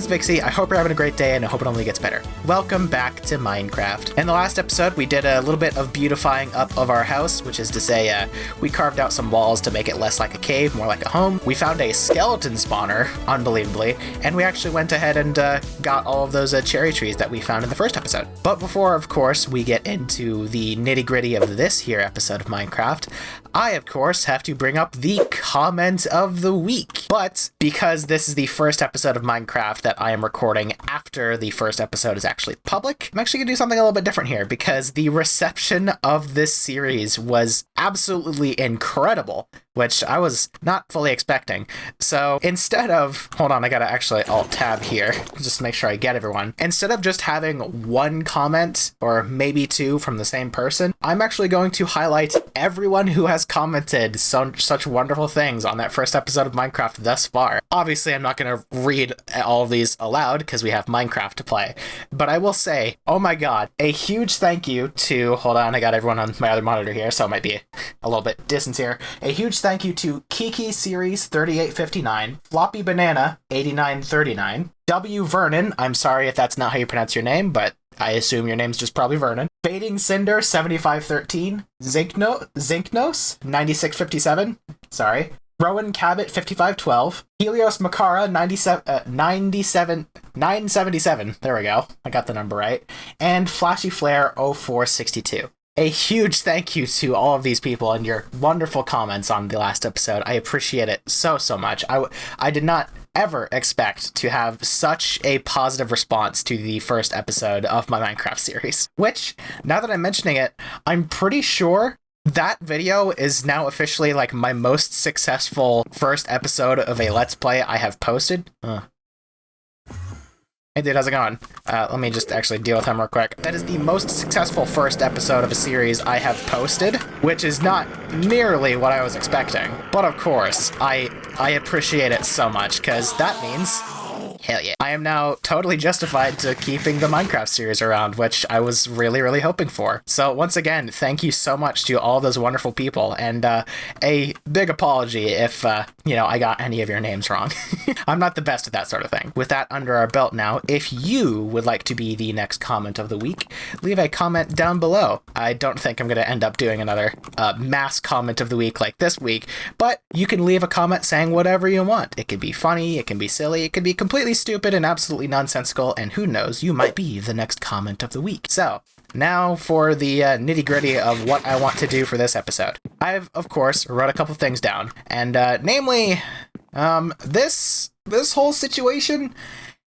name's Vixie. I hope you're having a great day, and I hope it only gets better. Welcome back to Minecraft. In the last episode, we did a little bit of beautifying up of our house, which is to say, we carved out some walls to make it less like a cave, more like a home. We found a skeleton spawner, unbelievably, and we actually went ahead and got all of those cherry trees that we found in the first episode. But before, of course, we get into the nitty-gritty of this here episode of Minecraft, I, of course, have to bring up the comment of the week. But because this is the first episode of Minecraft that I am recording after the first episode is actually public, I'm actually going to do something a little bit different here because the reception of this series was absolutely incredible, which I was not fully expecting. So instead of, hold on, I gotta actually alt-tab here, just to make sure I get everyone. Instead of just having one comment, or maybe two from the same person, I'm actually going to highlight everyone who has commented such wonderful things on that first episode of Minecraft thus far. Obviously, I'm not gonna read all of these aloud, because we have Minecraft to play. But I will say, oh my god, a huge thank you to, hold on, I got everyone on my other monitor here, so it might be a little bit distance here. A huge thank you to Kiki Series 3859, Floppy Banana 8939, W Vernon, I'm sorry if that's not how you pronounce your name, but I assume your name's just probably Vernon, Fading Cinder 7513, Zinknos 9657, sorry, Rowan Cabot 5512, Helios Makara 977, there we go, I got the number right, and Flashy Flare 0462. A huge thank you to all of these people and your wonderful comments on the last episode. I appreciate it so much. I did not ever expect to have such a positive response to the first episode of my Minecraft series, which, now that I'm mentioning it, I'm pretty sure that video is now officially like my most successful first episode of a Let's Play I have posted. Hey dude, how's it going? Let me just actually deal with him real quick. That is the most successful first episode of a series I have posted, which is not nearly what I was expecting. But of course, I appreciate it so much, because that means, hell yeah, I am now totally justified to keeping the Minecraft series around, which I was really hoping for. So once again, thank you so much to all those wonderful people, and a big apology if, I got any of your names wrong. I'm not the best at that sort of thing. With that under our belt now, if you would like to be the next comment of the week, leave a comment down below. I don't think I'm going to end up doing another mass comment of the week like this week, but you can leave a comment saying whatever you want. It could be funny, it can be silly, it could be completely stupid and absolutely nonsensical, and who knows, you might be the next comment of the week. So, now for the nitty-gritty of what I want to do for this episode. I've, of course, wrote a couple things down, and namely, this whole situation,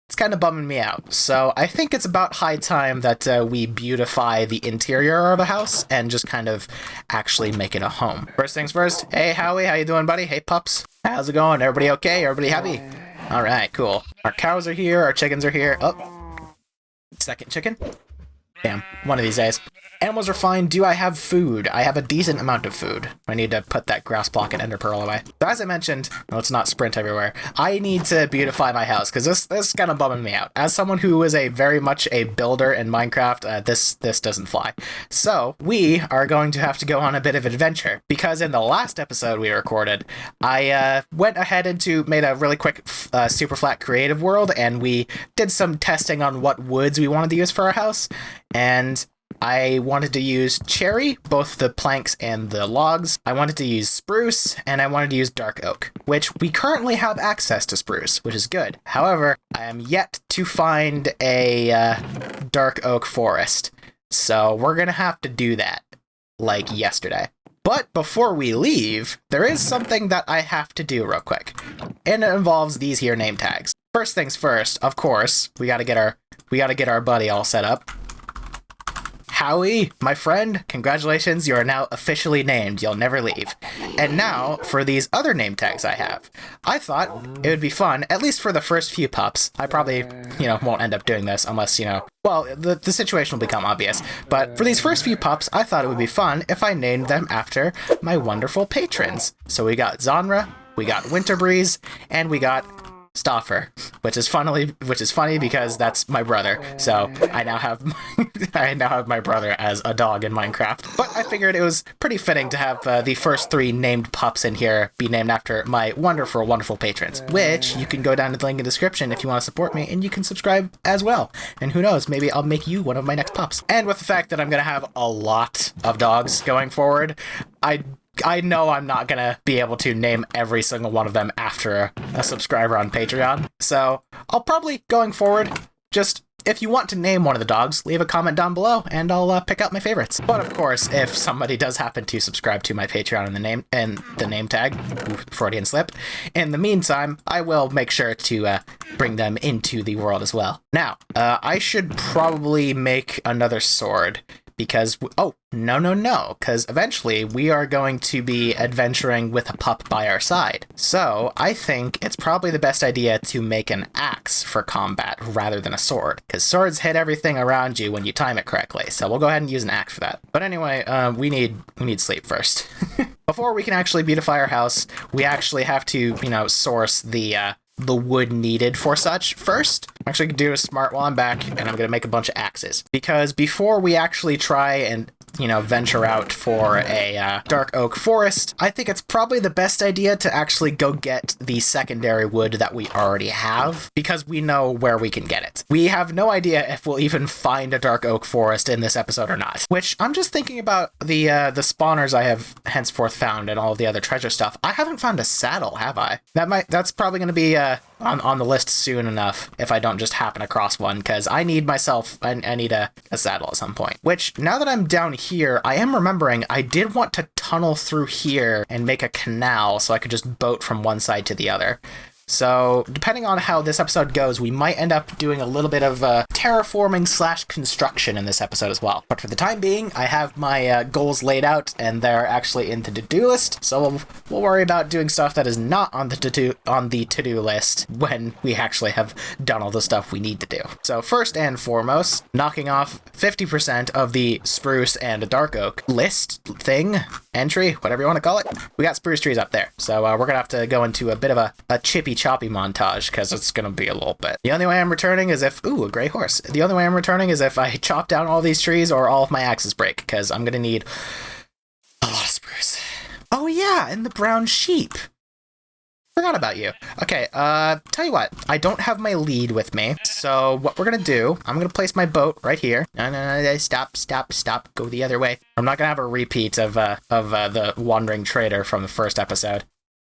it's kind of bumming me out. So I think it's about high time that we beautify the interior of a house and just kind of actually make it a home. First things first, hey Howie, how you doing, buddy? Hey pups, how's it going? Everybody okay? Everybody happy? All right, cool. Our cows are here, our chickens are here. Oh, second chicken. Damn, one of these days. Animals are fine. Do I have food? I have a decent amount of food. I need to put that grass block and ender pearl away. So as I mentioned, let's not sprint everywhere. I need to beautify my house because this is kind of bumming me out. As someone who is very much a builder in Minecraft, this doesn't fly. So we are going to have to go on a bit of adventure because in the last episode we recorded, I went ahead and made a really quick super flat creative world, and we did some testing on what woods we wanted to use for our house, and I wanted to use cherry, both the planks and the logs. I wanted to use spruce, and I wanted to use dark oak, which we currently have access to spruce, which is good. However, I am yet to find a dark oak forest, so we're gonna have to do that, like yesterday. But before we leave, there is something that I have to do real quick, and it involves these here name tags. First things first, of course, we gotta get our buddy all set up. Howie, my friend, congratulations, you are now officially named. You'll never leave. And now, for these other name tags I have. I thought it would be fun, at least for the first few pups. I probably, won't end up doing this unless, well, the situation will become obvious. But for these first few pups, I thought it would be fun if I named them after my wonderful patrons. So we got Zonra, we got Winterbreeze, and we got Stopher, which is funny because that's my brother. So I now have my brother as a dog in Minecraft. But I figured it was pretty fitting to have the first 3 named pups in here be named after my wonderful, wonderful patrons, which you can go down to the link in the description if you want to support me, and you can subscribe as well. And who knows, maybe I'll make you one of my next pups. And with the fact that I'm going to have a lot of dogs going forward, I know I'm not going to be able to name every single one of them after a subscriber on Patreon. So I'll probably, going forward, just, if you want to name one of the dogs, leave a comment down below and I'll pick out my favorites. But of course, if somebody does happen to subscribe to my Patreon in the name tag, Freudian slip, in the meantime, I will make sure to bring them into the world as well. Now, I should probably make another sword. Because, because eventually we are going to be adventuring with a pup by our side. So I think it's probably the best idea to make an axe for combat rather than a sword, because swords hit everything around you when you time it correctly. So we'll go ahead and use an axe for that. But anyway, we need sleep first. Before we can actually beautify our house, we actually have to, source the wood needed for such first. I'm actually gonna do a smart while I'm back, and I'm gonna make a bunch of axes. Because before we actually try and, venture out for a dark oak forest, I think it's probably the best idea to actually go get the secondary wood that we already have, because we know where we can get it. We have no idea if we'll even find a dark oak forest in this episode or not, which I'm just thinking about the spawners I have henceforth found and all of the other treasure stuff. I haven't found a saddle, have I? That's probably going to be on the list soon enough if I don't just happen across one, because I need a saddle at some point. Which, now that I'm down here, I am remembering I did want to tunnel through here and make a canal so I could just boat from one side to the other. So, depending on how this episode goes, we might end up doing a little bit of terraforming / construction in this episode as well. But for the time being, I have my goals laid out, and they're actually in the to-do list. So we'll worry about doing stuff that is not on the to-do list when we actually have done all the stuff we need to do. So first and foremost, knocking off 50% of the spruce and dark oak entry, whatever you want to call it. We got spruce trees up there, so we're gonna have to go into a bit of a chippy choppy montage, because it's gonna be a little bit. The only way I'm returning is if a gray horse. The only way I'm returning is if I chop down all these trees or all of my axes break, because I'm gonna need a lot of spruce. Oh yeah, and the brown sheep. Forgot about you. Okay, tell you what, I don't have my lead with me, so what we're gonna do, I'm gonna place my boat right here. No, stop, go the other way. I'm not gonna have a repeat of the wandering trader from the first episode.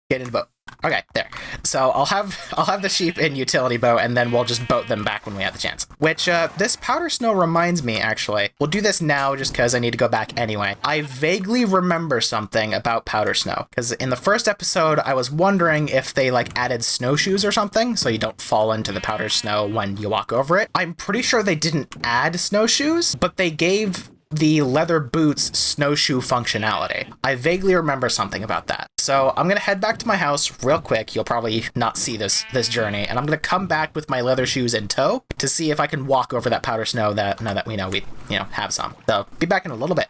Get in the boat. Okay, there. So I'll have the sheep in utility boat, and then we'll just boat them back when we have the chance. Which, this powder snow reminds me, actually. We'll do this now just because I need to go back anyway. I vaguely remember something about powder snow, because in the first episode, I was wondering if they, added snowshoes or something, so you don't fall into the powder snow when you walk over it. I'm pretty sure they didn't add snowshoes, but they gave the leather boots snowshoe functionality. I vaguely remember something about that. So I'm gonna head back to my house real quick. You'll probably not see this journey, and I'm gonna come back with my leather shoes in tow to see if I can walk over that powder snow now that we know we have some. So be back in a little bit.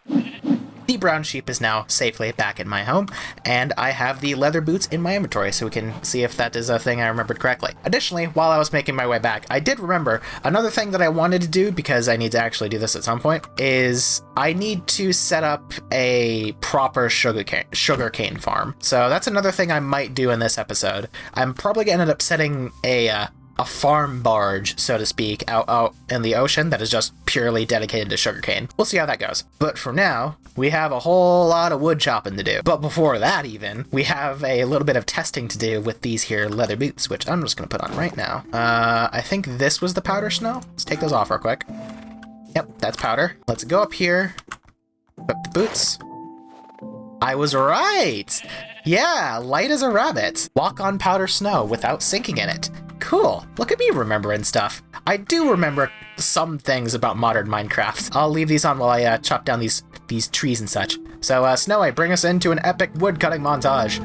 The brown sheep is now safely back in my home, and I have the leather boots in my inventory, so we can see if that is a thing I remembered correctly. Additionally, while I was making my way back, I did remember another thing that I wanted to do, because I need to actually do this at some point, is I need to set up a proper sugarcane farm. So that's another thing I might do in this episode. I'm probably going to end up setting a farm barge, so to speak, out in the ocean that is just purely dedicated to sugarcane. We'll see how that goes. But for now, we have a whole lot of wood chopping to do. But before that even, we have a little bit of testing to do with these here leather boots, which I'm just going to put on right now. I think this was the powder snow. Let's take those off real quick. Yep, that's powder. Let's go up here, put the boots. I was right! Yeah, light as a rabbit. Walk on powder snow without sinking in it. Cool. Look at me remembering stuff. I do remember some things about modern Minecraft. I'll leave these on while I chop down these trees and such. So, Snowy, bring us into an epic woodcutting montage.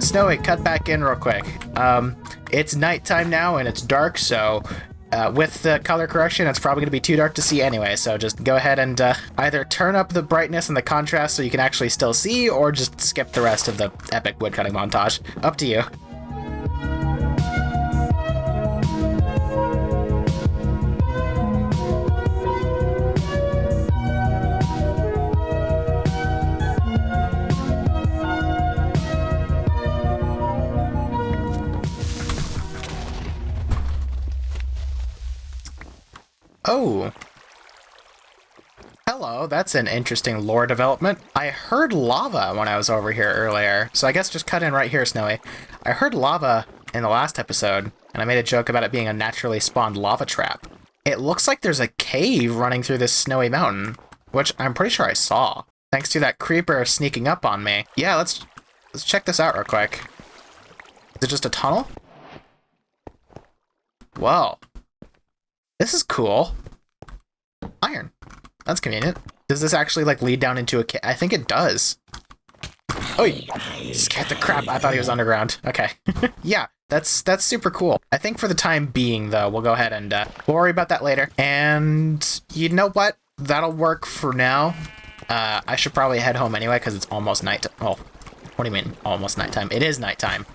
Snowy, cut back in real quick. It's nighttime now and it's dark, so with the color correction, it's probably going to be too dark to see anyway, so just go ahead and either turn up the brightness and the contrast so you can actually still see, or just skip the rest of the epic woodcutting montage. Up to you. Oh. Hello, that's an interesting lore development. I heard lava when I was over here earlier, so I guess just cut in right here, Snowy. I heard lava in the last episode, and I made a joke about it being a naturally spawned lava trap. It looks like there's a cave running through this snowy mountain, which I'm pretty sure I saw, thanks to that creeper sneaking up on me. Yeah, let's check this out real quick. Is it just a tunnel? Whoa. This is cool. Iron. That's convenient. Does this actually, like, lead down into a cave? I think it does. Oh, scared the crap. I thought he was underground. Okay. Yeah, that's super cool. I think for the time being, though, we'll go ahead and we'll worry about that later. And you know what? That'll work for now. I should probably head home anyway, because it's almost night. Oh, what do you mean, almost nighttime? It is nighttime.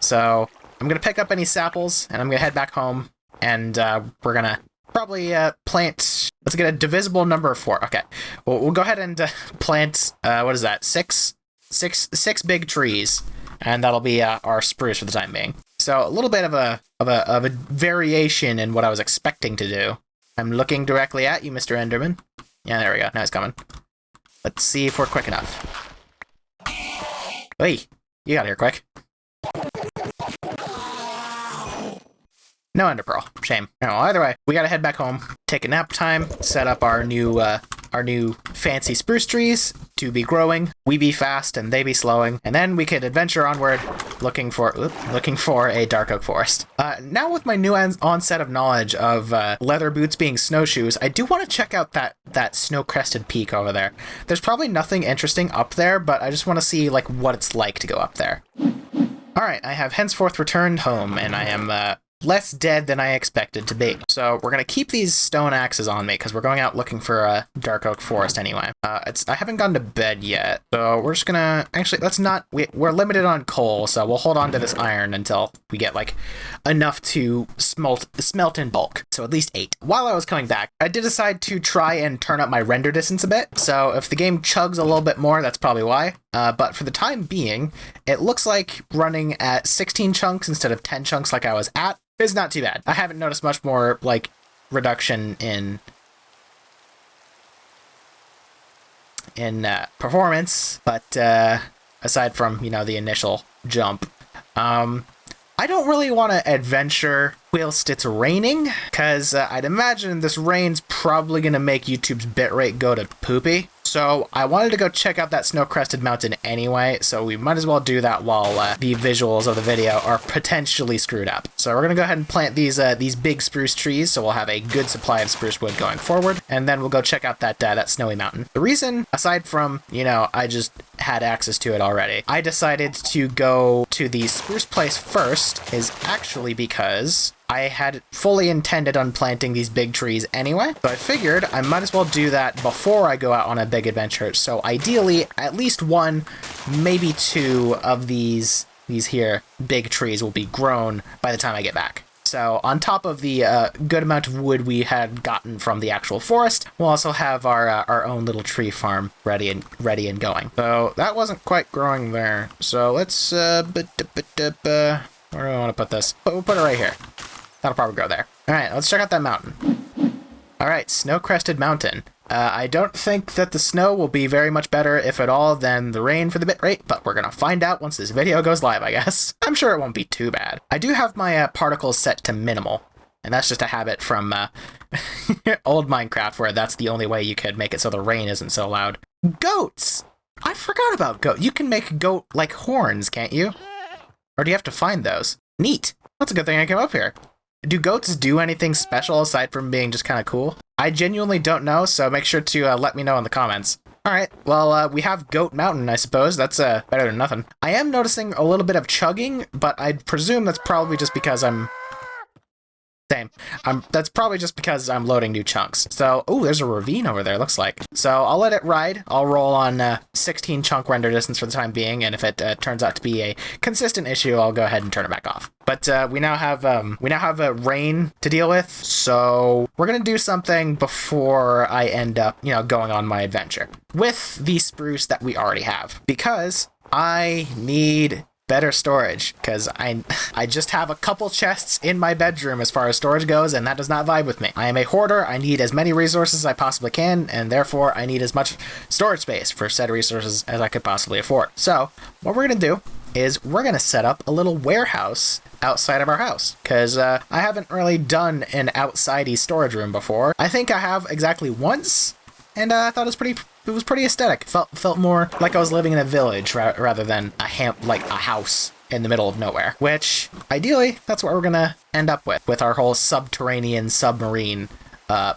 So I'm going to pick up any sapples, and I'm going to head back home. And we're gonna probably plant, let's get a divisible number of 4. Okay, we'll go ahead and plant, what is that, six big trees, and that'll be our spruce for the time being. So a little bit of a variation in what I was expecting to do. I'm looking directly at you, Mr. Enderman. Yeah, there we go, now he's coming. Let's see if we're quick enough. Hey, you got here quick. No ender pearl. Shame. No, either way, we gotta head back home, take a nap time, set up our new fancy spruce trees to be growing. We be fast and they be slowing, and then we could adventure onward, looking for a dark oak forest. Now with my new onset of knowledge of leather boots being snowshoes, I do want to check out that snow-crested peak over there. There's probably nothing interesting up there, but I just want to see like what it's like to go up there. All right, I have henceforth returned home, and I am less dead than I expected to be. So we're gonna keep these stone axes on me because we're going out looking for a dark oak forest anyway. I haven't gone to bed yet, so we're just gonna actually we're limited on coal, so we'll hold on to this iron until we get like enough to smelt in bulk. So at least 8. While I was coming back, I did decide to try and turn up my render distance a bit. So if the game chugs a little bit more, that's probably why. But for the time being, it looks like running at 16 chunks instead of 10 chunks like I was at is not too bad. I haven't noticed much more like reduction in performance, but aside from, you know, the initial jump, I don't really want to adventure whilst it's raining, because I'd imagine this rain's probably going to make YouTube's bitrate go to poopy. So I wanted to go check out that snow-crested mountain anyway, so we might as well do that while the visuals of the video are potentially screwed up. So we're going to go ahead and plant these big spruce trees, so we'll have a good supply of spruce wood going forward, and then we'll go check out that snowy mountain. The reason, aside from, you know, I just had access to it already, I decided to go to the spruce place first is actually because I had fully intended on planting these big trees anyway, so I figured I might as well do that before I go out on a big adventure. So ideally, at least 1, maybe 2 of these here big trees will be grown by the time I get back. So on top of the good amount of wood we had gotten from the actual forest, we'll also have our own little tree farm ready and going. So that wasn't quite growing there. So let's where do I want to put this? We'll put it right here. That'll probably grow there. All right, let's check out that mountain. All right, snow-crested mountain. I don't think that the snow will be very much better, if at all, than the rain for the bitrate, but we're gonna find out once this video goes live, I guess. I'm sure it won't be too bad. I do have my particles set to minimal, and that's just a habit from old Minecraft, where that's the only way you could make it so the rain isn't so loud. Goats! I forgot about goat. You can make goat, like, horns, can't you? Or do you have to find those? Neat. That's a good thing I came up here. Do goats do anything special aside from being just kind of cool? I genuinely don't know, so make sure to let me know in the comments. Alright, well, we have Goat Mountain, I suppose. That's better than nothing. I am noticing a little bit of chugging, but I presume that's probably just because I'm... Same. That's probably just because I'm loading new chunks. So, oh, there's a ravine over there, looks like. So I'll let it ride. I'll roll on 16 chunk render distance for the time being, and if it turns out to be a consistent issue, I'll go ahead and turn it back off. But we now have a rain to deal with, so we're gonna do something before I end up, going on my adventure with the spruce that we already have, because I need better storage, because I just have a couple chests in my bedroom as far as storage goes, and that does not vibe with me. I am a hoarder. I need as many resources as I possibly can, and therefore I need as much storage space for said resources as I could possibly afford. So what we're going to do is we're going to set up a little warehouse outside of our house, because I haven't really done an outsidey storage room before. I think I have exactly once, and I thought it was pretty aesthetic. Felt more like I was living in a village rather than a house in the middle of nowhere. Which, ideally, that's what we're gonna end up with our whole subterranean, submarine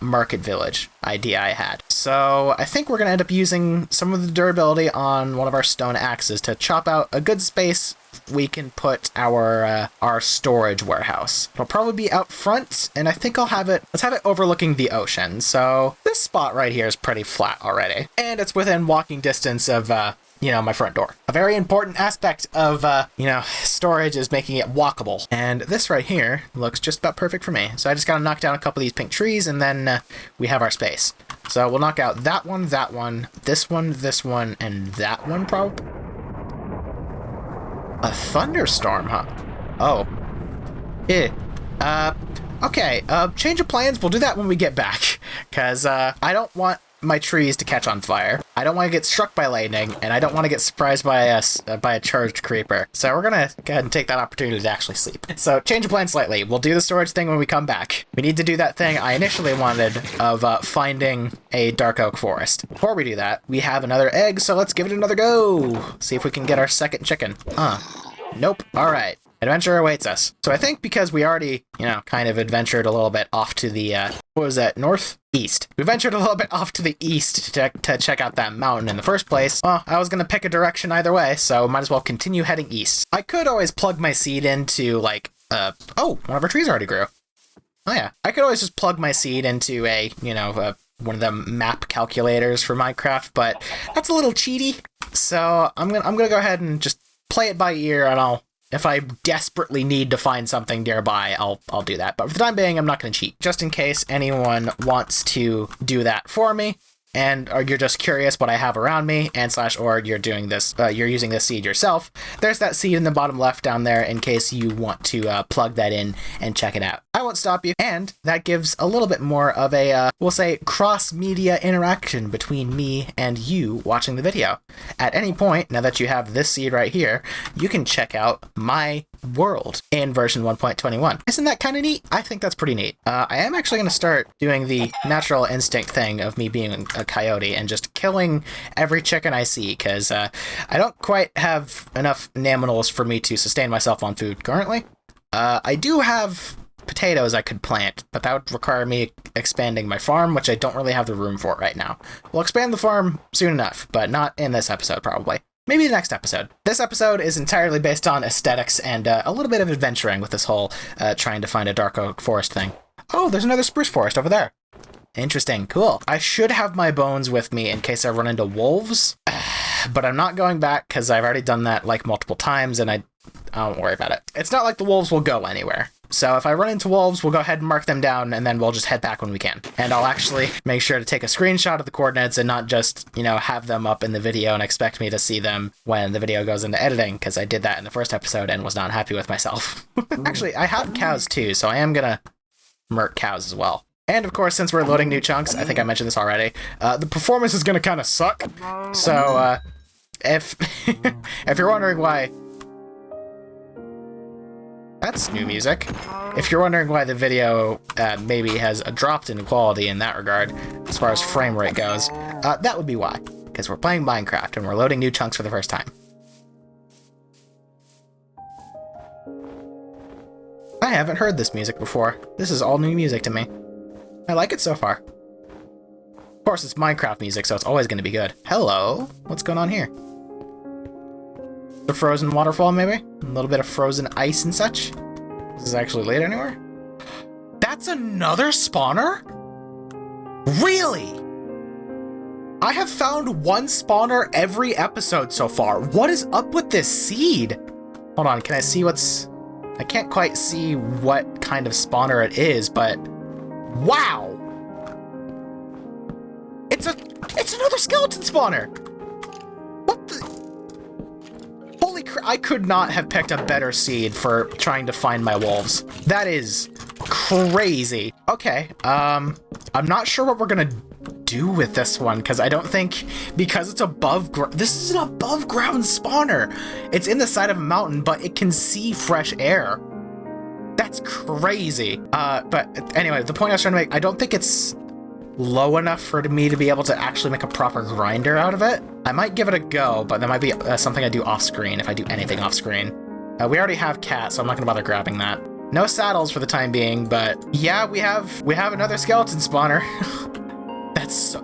market village idea I had. So I think we're gonna end up using some of the durability on one of our stone axes to chop out a good space we can put our storage warehouse. It'll probably be out front, and I think let's have it overlooking the ocean. So this spot right here is pretty flat already, and it's within walking distance of my front door. A very important aspect of storage is making it walkable, and this right here looks just about perfect for me. So I just gotta knock down a couple of these pink trees, and then we have our space. So we'll knock out that one, this one, and that one probably. A thunderstorm, huh? Oh. Okay, change of plans. We'll do that when we get back, because I don't want my trees to catch on fire. I don't want to get struck by lightning, and I don't want to get surprised by a charged creeper. So we're gonna go ahead and take that opportunity to actually sleep. So change of plan slightly. We'll do the storage thing when we come back. We need to do that thing I initially wanted of finding a dark oak forest. Before we do that, we have another egg, so let's give it another go. See if we can get our second chicken. Nope. All right. Adventure awaits us. So I think because we already, kind of adventured a little bit off to the, what was that, northeast? We ventured a little bit off to the east to check out that mountain in the first place. Well, I was going to pick a direction either way, so might as well continue heading east. I could always plug my seed into, one of our trees already grew. Oh yeah. I could always just plug my seed into one of the map calculators for Minecraft, but that's a little cheaty. So I'm gonna go ahead and just play it by ear, and if I desperately need to find something nearby, I'll do that. But for the time being, I'm not going to cheat. Just in case anyone wants to do that for me, or you're just curious what I have around me, or you're doing this, you're using this seed yourself, there's that seed in the bottom left down there in case you want to plug that in and check it out. I won't stop you, and that gives a little bit more of a, we'll say, cross-media interaction between me and you watching the video. At any point, now that you have this seed right here, you can check out my world in version 1.21. Isn't that kind of neat? I think that's pretty neat. I am actually going to start doing the natural instinct thing of me being a coyote and just killing every chicken I see, because I don't quite have enough naminals for me to sustain myself on food currently. I do have potatoes I could plant, but that would require me expanding my farm, which I don't really have the room for right now. We'll expand the farm soon enough, but not in this episode probably. Maybe the next episode. This episode is entirely based on aesthetics and a little bit of adventuring with this whole trying to find a dark oak forest thing. Oh, there's another spruce forest over there. Interesting. Cool. I should have my bones with me in case I run into wolves, but I'm not going back because I've already done that multiple times, and I don't worry about it. It's not like the wolves will go anywhere. So if I run into wolves, we'll go ahead and mark them down, and then we'll just head back when we can. And I'll actually make sure to take a screenshot of the coordinates and not just, have them up in the video and expect me to see them when the video goes into editing, because I did that in the first episode and was not happy with myself. Actually, I have cows too, so I am gonna murk cows as well. And of course, since we're loading new chunks, I think I mentioned this already, the performance is gonna kind of suck. So, if if you're wondering why... That's new music. If you're wondering why the video maybe has dropped in quality in that regard, as far as frame rate goes, that would be why. Because we're playing Minecraft and we're loading new chunks for the first time. I haven't heard this music before. This is all new music to me. I like it so far. Of course, it's Minecraft music, so it's always going to be good. Hello? What's going on here? The frozen waterfall, maybe? A little bit of frozen ice and such? Does this actually lead anywhere? That's another spawner? Really? I have found one spawner every episode so far. What is up with this seed? Hold on, can I see what's... I can't quite see what kind of spawner it is, but... Wow! It's another skeleton spawner! What the... Holy crap, I could not have picked a better seed for trying to find my wolves. That is crazy. Okay, I'm not sure what we're gonna do with this one, because I don't think, because it's above ground, this is an above ground spawner. It's in the side of a mountain, but it can see fresh air. That's crazy. But anyway, the point I was trying to make, I don't think it's low enough for me to be able to actually make a proper grinder out of it. I might give it a go, but that might be something I do off screen if I do anything off screen. We already have cat, so I'm not gonna bother grabbing that. No saddles for the time being, but yeah, we have another skeleton spawner.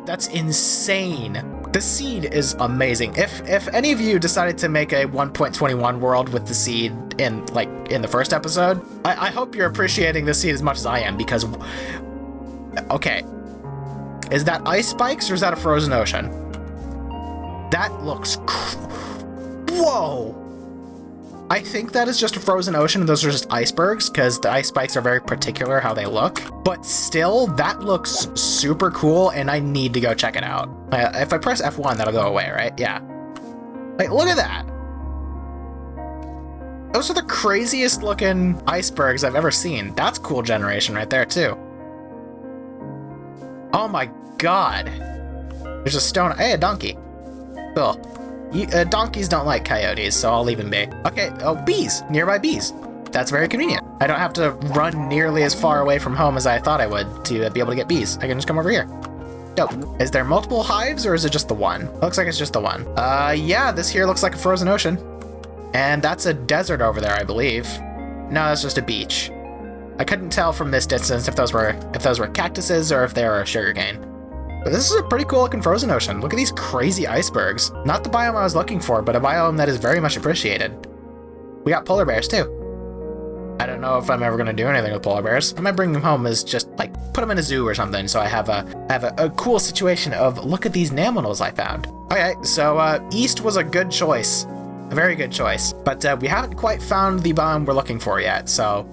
That's insane. The seed is amazing. If any of you decided to make a 1.21 world with the seed in the first episode, I hope you're appreciating the seed as much as I am, because okay, is that ice spikes or is that a frozen ocean? That looks whoa. I think that is just a frozen ocean and those are just icebergs, because the ice spikes are very particular how they look. But still, that looks super cool and I need to go check it out. If I press F1, that'll go away, right? Yeah. Like, look at that. Those are the craziest looking icebergs I've ever seen. That's cool generation right there too. Oh my god. There's a stone. Hey, a donkey. Cool. Donkeys don't like coyotes, so I'll leave him be. Okay, oh, bees. Nearby bees. That's very convenient. I don't have to run nearly as far away from home as I thought I would to be able to get bees. I can just come over here. Dope. Is there multiple hives, or is it just the one? Looks like it's just the one. Yeah, this here looks like a frozen ocean. And that's a desert over there, I believe. No, that's just a beach. I couldn't tell from this distance if those were cactuses or if they were sugarcane. But this is a pretty cool looking frozen ocean. Look at these crazy icebergs. Not the biome I was looking for, but a biome that is very much appreciated. We got polar bears too. I don't know if I'm ever gonna do anything with polar bears. I might bring them home as just like put them in a zoo or something, so I have a cool situation of look at these naminals I found. Okay, so east was a good choice, a very good choice, but we haven't quite found the biome we're looking for yet. So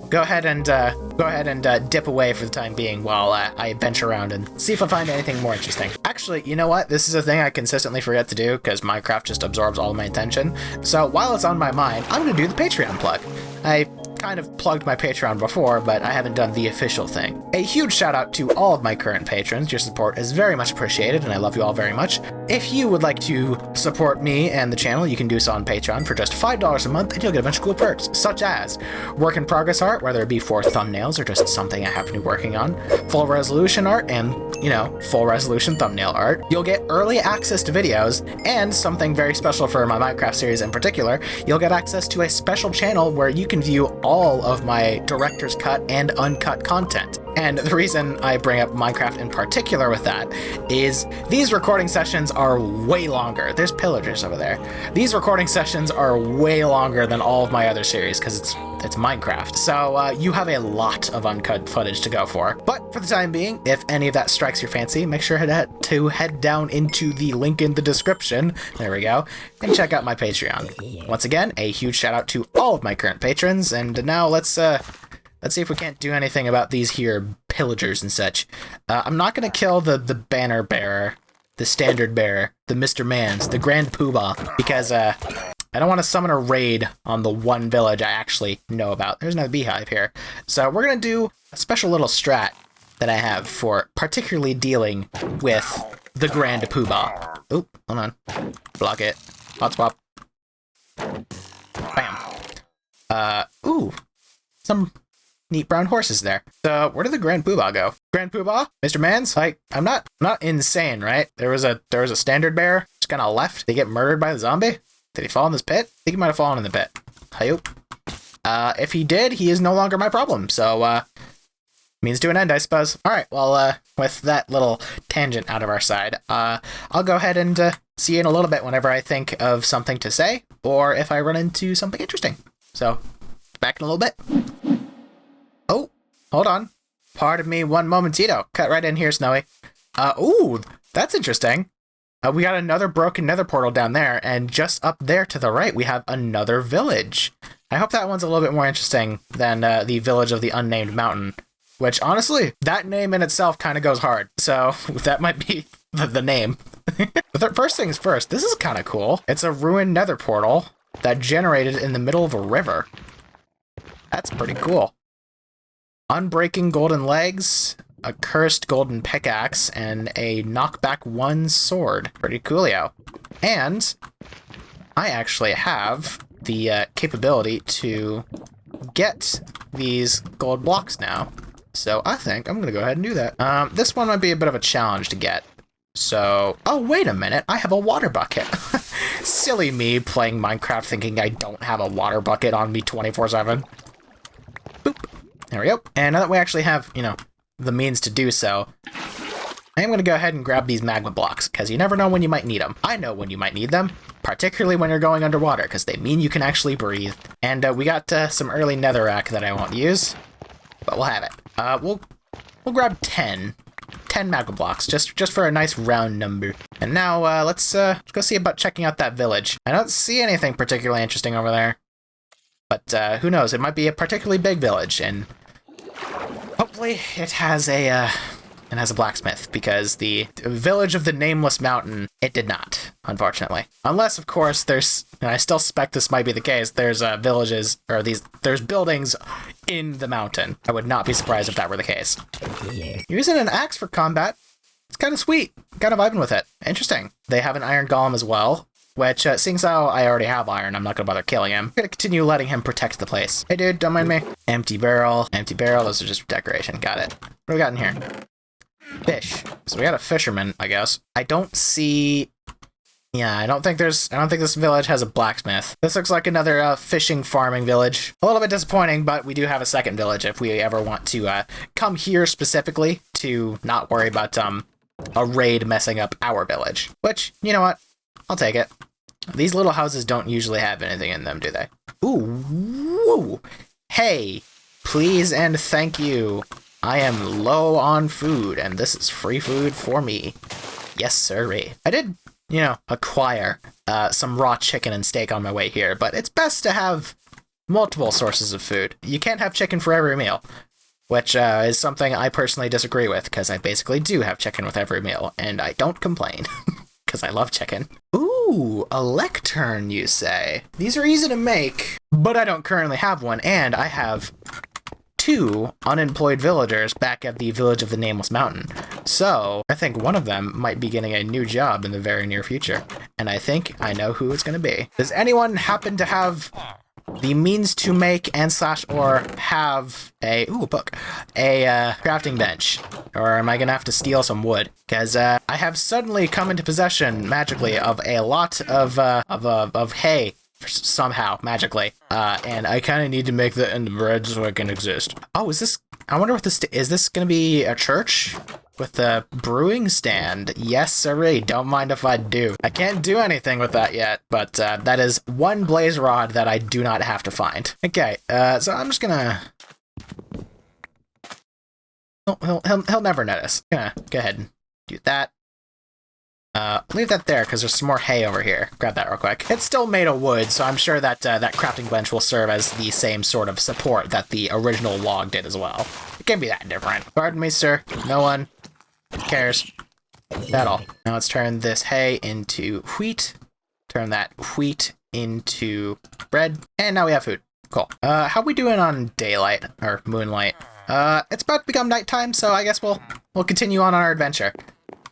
go ahead and dip away for the time being while I venture around and see if I find anything more interesting. Actually, you know what? This is a thing I consistently forget to do because Minecraft just absorbs all of my attention. So while it's on my mind, I'm going to do the Patreon plug. I kind of plugged my Patreon before, but I haven't done the official thing. A huge shout out to all of my current patrons. Your support is very much appreciated, and I love you all very much. If you would like to support me and the channel, you can do so on Patreon for just $5 a month, and you'll get a bunch of cool perks, such as work in progress art, whether it be for thumbnails or just something I happen to be working on, full resolution art, and, you know, full resolution thumbnail art. You'll get early access to videos, and something very special for my Minecraft series in particular, you'll get access to a special channel where you can view all of my director's cut and uncut content. And the reason I bring up Minecraft in particular with that is these recording sessions are way longer. There's pillagers over there. These recording sessions are way longer than all of my other series because it's Minecraft. So you have a lot of uncut footage to go for. But for the time being, if any of that strikes your fancy, make sure to head down into the link in the description. There we go. And check out my Patreon. Once again, a huge shout out to all of my current patrons. And now let's see if we can't do anything about these here pillagers and such. I'm not going to kill the banner bearer, the standard bearer, the Mr. Mans, the Grand Poobah, because I don't want to summon a raid on the one village I actually know about. There's another beehive here. So we're going to do a special little strat that I have for particularly dealing with the Grand Poobah. Oop, hold on. Block it. Hot swap. Bam. Ooh. Some neat brown horses there. So where did the Grand Poobah go? Grand Poobah? Mr. Mans? Like, I'm not insane, right? There was a standard bearer just kind of left. Did he get murdered by the zombie? Did he fall in this pit? I think he might have fallen in the pit. Hi-yoop. If he did, he is no longer my problem. So, means to an end, I suppose. All right, well, with that little tangent out of our side. I'll go ahead and see you in a little bit whenever I think of something to say, or if I run into something interesting. So, back in a little bit. Oh, hold on. Pardon me one momentito. Cut right in here, Snowy. Ooh, that's interesting. We got another broken nether portal down there, and just up there to the right, we have another village. I hope that one's a little bit more interesting than the village of the unnamed mountain, which, honestly, that name in itself kind of goes hard, so that might be the name. But first things first, this is kind of cool. It's a ruined nether portal that generated in the middle of a river. That's pretty cool. Unbreaking golden legs, a cursed golden pickaxe, and a knockback 1 sword. Pretty coolio. And I actually have the capability to get these gold blocks now. So I think I'm going to go ahead and do that. This one might be a bit of a challenge to get. So, oh, wait a minute. I have a water bucket. Silly me playing Minecraft thinking I don't have a water bucket on me 24/7. Boop. There we go. And now that we actually have, you know, the means to do so, I am going to go ahead and grab these magma blocks, because you never know when you might need them. I know when you might need them, particularly when you're going underwater, because they mean you can actually breathe. And we got some early netherrack that I won't use, but we'll have it. We'll grab 10 magma blocks, just for a nice round number. And now let's go see about checking out that village. I don't see anything particularly interesting over there, but who knows? It might be a particularly big village, and hopefully it has a blacksmith, because the village of the nameless mountain, it did not, unfortunately. Unless, of course, there's, and I still suspect this might be the case, there's villages, or there's buildings in the mountain. I would not be surprised if that were the case. Using an axe for combat, it's kind of sweet. Kind of vibing with it. Interesting. They have an iron golem as well, which, seeing as how I already have iron, I'm not going to bother killing him. I'm going to continue letting him protect the place. Hey, dude, don't mind me. Empty barrel, those are just decoration. Got it. What do we got in here? Fish. So we got a fisherman, I guess. I don't see... Yeah, I don't think this village has a blacksmith. This looks like another fishing farming village. A little bit disappointing, but we do have a second village if we ever want to come here specifically to not worry about a raid messing up our village. Which, you know what? I'll take it. These little houses don't usually have anything in them, do they? Ooh, woo. Hey, please and thank you. I am low on food, and this is free food for me. Yes, sirree. I did, you know, acquire some raw chicken and steak on my way here, but it's best to have multiple sources of food. You can't have chicken for every meal, which is something I personally disagree with, because I basically do have chicken with every meal, and I don't complain, because I love chicken. Ooh, a lectern, you say? These are easy to make, but I don't currently have one, and I have 2 unemployed villagers back at the village of the Nameless Mountain. So I think one of them might be getting a new job in the very near future. And I think I know who it's going to be. Does anyone happen to have the means to make or have a book, a crafting bench? Or am I going to have to steal some wood? Because I have suddenly come into possession magically of a lot of hay. Somehow, magically. And I kind of need to make the end bread so I can exist. Oh, is this... I wonder what this... Is this going to be a church? With a brewing stand? Yes, sirree. Don't mind if I do. I can't do anything with that yet, but that is one blaze rod that I do not have to find. Okay, so I'm just gonna... He'll never notice. Gonna go ahead and do that. Leave that there, because there's some more hay over here. Grab that real quick. It's still made of wood, so I'm sure that that crafting bench will serve as the same sort of support that the original log did as well. It can't be that different. Pardon me, sir. No one cares at all. Now let's turn this hay into wheat. Turn that wheat into bread. And now we have food. Cool. How we doing on daylight, or moonlight? It's about to become nighttime, so I guess we'll continue on our adventure.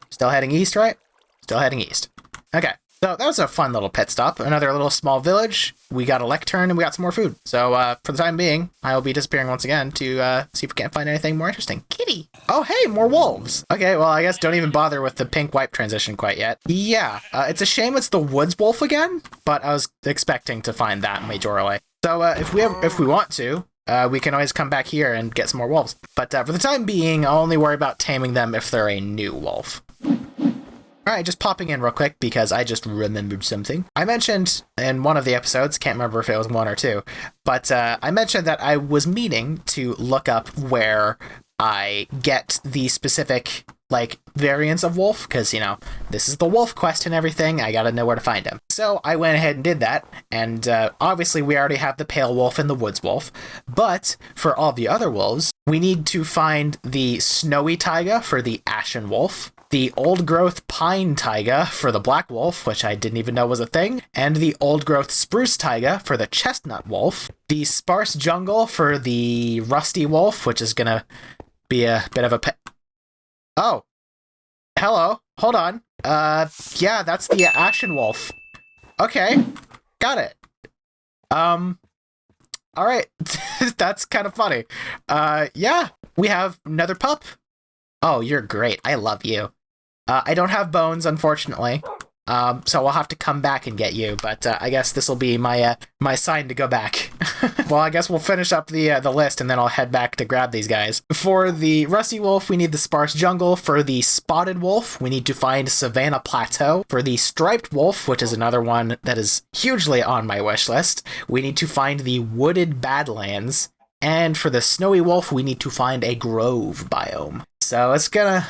Still heading east, right? Still heading east. Okay, so that was a fun little pit stop. Another little small village. We got a lectern and we got some more food. So for the time being, I will be disappearing once again to see if we can't find anything more interesting. Kitty! Oh, hey, more wolves! Okay, well, I guess don't even bother with the pink wipe transition quite yet. Yeah, it's a shame it's the woods wolf again, but I was expecting to find that majorly. So if we want to, we can always come back here and get some more wolves. But for the time being, I'll only worry about taming them if they're a new wolf. Alright, just popping in real quick because I just remembered something. I mentioned in one of the episodes, can't remember if it was 1 or 2, but I mentioned that I was meaning to look up where I get the specific, like, variants of wolf, because, you know, this is the wolf quest and everything, I gotta know where to find him. So I went ahead and did that, and obviously we already have the pale wolf and the woods wolf, but for all the other wolves, we need to find the snowy taiga for the ashen wolf, the old-growth pine taiga for the black wolf, which I didn't even know was a thing, and the old-growth spruce taiga for the chestnut wolf, the sparse jungle for the rusty wolf, which is gonna be a bit of a Oh, hello, hold on. Yeah, that's the ashen wolf. Okay, got it. Alright, that's kind of funny. Yeah, we have another pup. Oh, you're great, I love you. I don't have bones, unfortunately, so I'll have to come back and get you, but I guess this will be my my sign to go back. Well, I guess we'll finish up the list, and then I'll head back to grab these guys. For the rusty wolf, we need the sparse jungle. For the spotted wolf, we need to find Savannah Plateau. For the striped wolf, which is another one that is hugely on my wish list, we need to find the wooded badlands. And for the snowy wolf, we need to find a grove biome. So it's gonna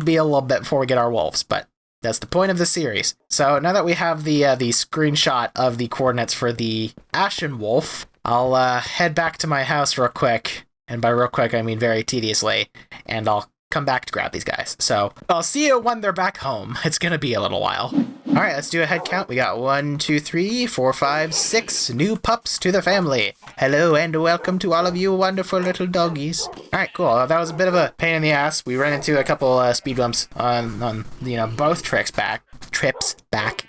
be a little bit before we get our wolves, but that's the point of the series. So now that we have the screenshot of the coordinates for the ashen wolf, I'll head back to my house real quick, and by real quick I mean very tediously, and I'll come back to grab these guys. So I'll see you when they're back home. It's gonna be a little while. All right, let's do a head count. We got 1, 2, 3, 4, 5, 6 new pups to the family. Hello and welcome to all of you wonderful little doggies. All right, cool. That was a bit of a pain in the ass. We ran into a couple speed bumps on you know, both trips back.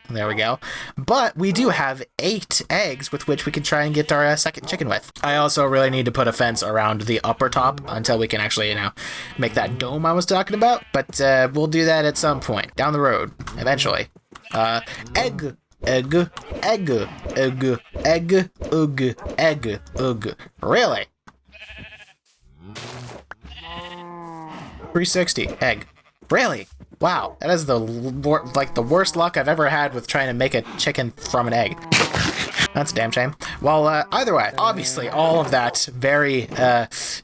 There we go. But we do have 8 eggs with which we can try and get our second chicken with. I also really need to put a fence around the upper top until we can actually, you know, make that dome I was talking about. But we'll do that at some point down the road, eventually. Egg, egg, egg, egg, egg, ugh, egg, ugh. Really? 360 egg. Really? Wow, that is the worst luck I've ever had with trying to make a chicken from an egg. That's a damn shame. Well, either way, obviously all of that very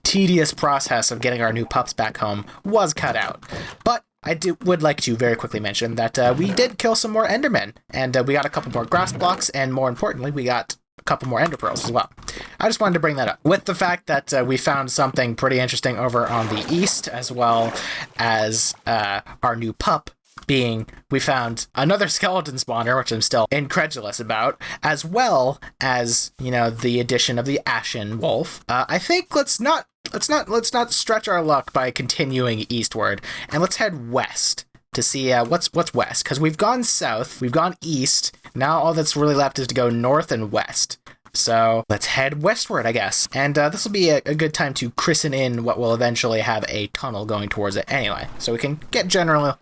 tedious process of getting our new pups back home was cut out. But I would like to very quickly mention that we did kill some more Endermen, and we got a couple more grass blocks, and more importantly, we got a couple more Ender Pearls as well. I just wanted to bring that up. With the fact that we found something pretty interesting over on the east, as well as our new pup being, we found another skeleton spawner, which I'm still incredulous about, as well as, you know, the addition of the ashen wolf. I think let's not stretch our luck by continuing eastward, and let's head west to see what's west, because we've gone south, we've gone east, now all that's really left is to go north and west. So let's head westward, I guess. And this will be a good time to christen in what will eventually have a tunnel going towards it anyway. So we can get generally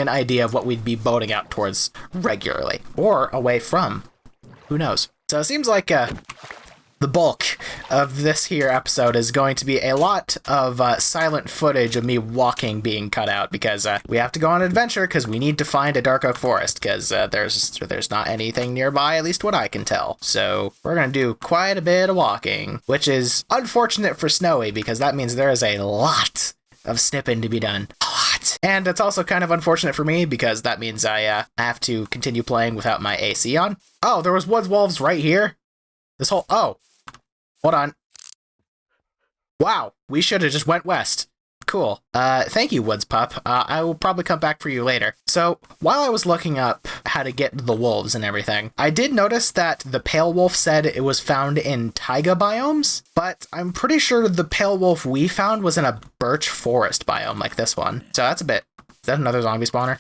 an idea of what we'd be boating out towards regularly. Or away from. Who knows? So it seems like the bulk of this here episode is going to be a lot of silent footage of me walking being cut out, because we have to go on an adventure because we need to find a dark oak forest, because there's not anything nearby, at least what I can tell. So we're going to do quite a bit of walking, which is unfortunate for Snowy, because that means there is a lot of snipping to be done. A lot. And it's also kind of unfortunate for me, because that means I have to continue playing without my AC on. Oh, there was woods wolves right here. This whole... Oh. Hold on. Wow, we should have just went west. Cool. Thank you, Woods Pup. I will probably come back for you later. So, while I was looking up how to get the wolves and everything, I did notice that the pale wolf said it was found in taiga biomes, but I'm pretty sure the pale wolf we found was in a birch forest biome like this one. So that's a bit... Is that another zombie spawner?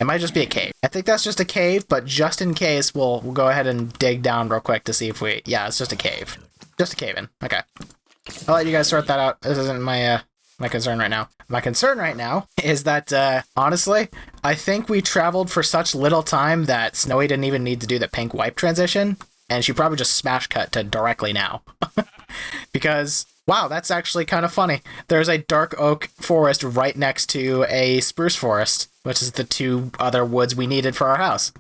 It might just be a cave. I think that's just a cave, but just in case, we'll go ahead and dig down real quick to see if we... Yeah, it's just a cave. Just a cave-in. Okay. I'll let you guys sort that out. This isn't my concern right now. My concern right now is that, honestly, I think we traveled for such little time that Snowy didn't even need to do the pink wipe transition, and she probably just smash cut to directly now. because, wow, that's actually kind of funny. There's a dark oak forest right next to a spruce forest, which is the two other woods we needed for our house.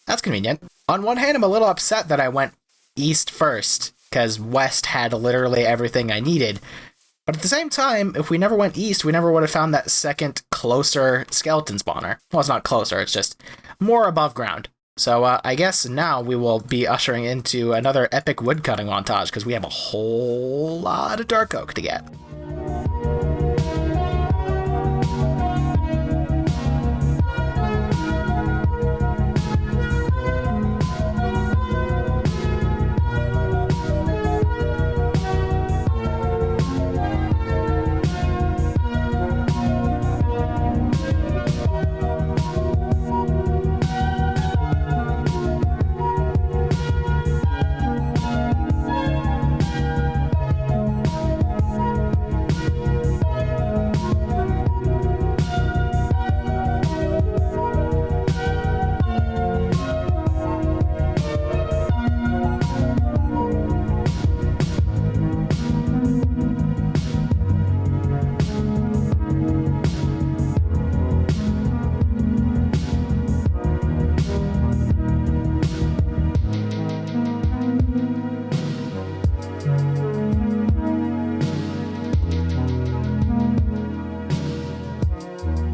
That's convenient. On one hand, I'm a little upset that I went east first, because west had literally everything I needed. But at the same time, if we never went east, we never would have found that second closer skeleton spawner. Well, it's not closer, it's just more above ground. So I guess now we will be ushering into another epic woodcutting montage, because we have a whole lot of dark oak to get.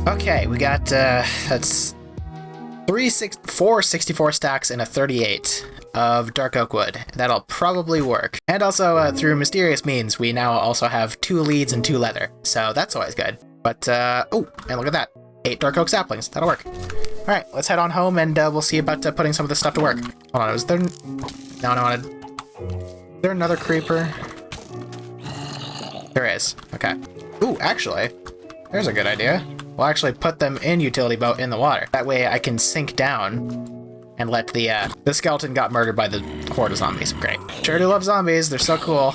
Okay, we got, that's 4 64 stacks and a 38 of dark oak wood. That'll probably work. And also, through mysterious means, we now also have 2 leads and 2 leather. So that's always good. But, oh, and look at that. 8 dark oak saplings. That'll work. Alright, let's head on home and we'll see about putting some of this stuff to work. Hold on, is there... No, is there another creeper? There is. Okay. Ooh, actually, there's a good idea. We'll actually put them in utility boat in the water. That way I can sink down and let the skeleton got murdered by the horde of zombies. Great. Sure do love zombies. They're so cool.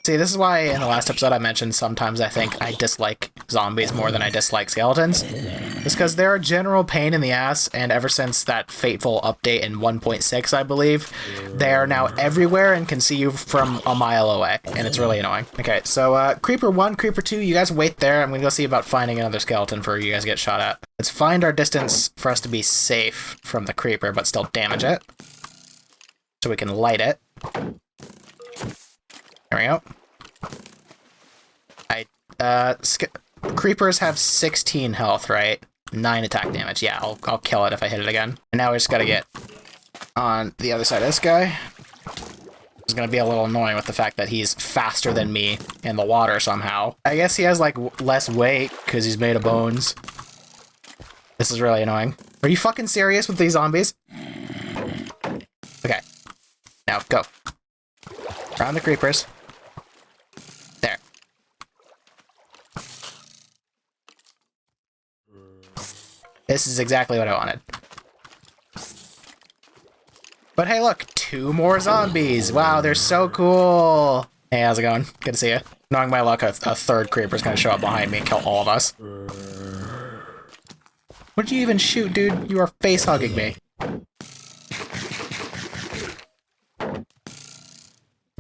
See, this is why in the last episode I mentioned sometimes I think I dislike zombies more than I dislike skeletons. It's because they're a general pain in the ass, and ever since that fateful update in 1.6, I believe, they are now everywhere and can see you from a mile away, and it's really annoying. Okay, so Creeper 1, Creeper 2, you guys wait there. I'm gonna go see about finding another skeleton for you guys to get shot at. Let's find our distance for us to be safe from the Creeper, but still damage it. So we can light it. There we go. Creepers have 16 health, right? 9 attack damage. Yeah, I'll kill it if I hit it again. And now we just gotta get on the other side of this guy. It's gonna be a little annoying with the fact that he's faster than me in the water somehow. I guess he has, like, less weight because he's made of bones. This is really annoying. Are you fucking serious with these zombies? Okay. Now, go. Around the creepers. There. This is exactly what I wanted. But hey, look, 2 more zombies. Wow, they're so cool. Hey, how's it going? Good to see you. Knowing my luck, a third creeper's gonna show up behind me and kill all of us. What did you even shoot, dude? You are face-hugging me.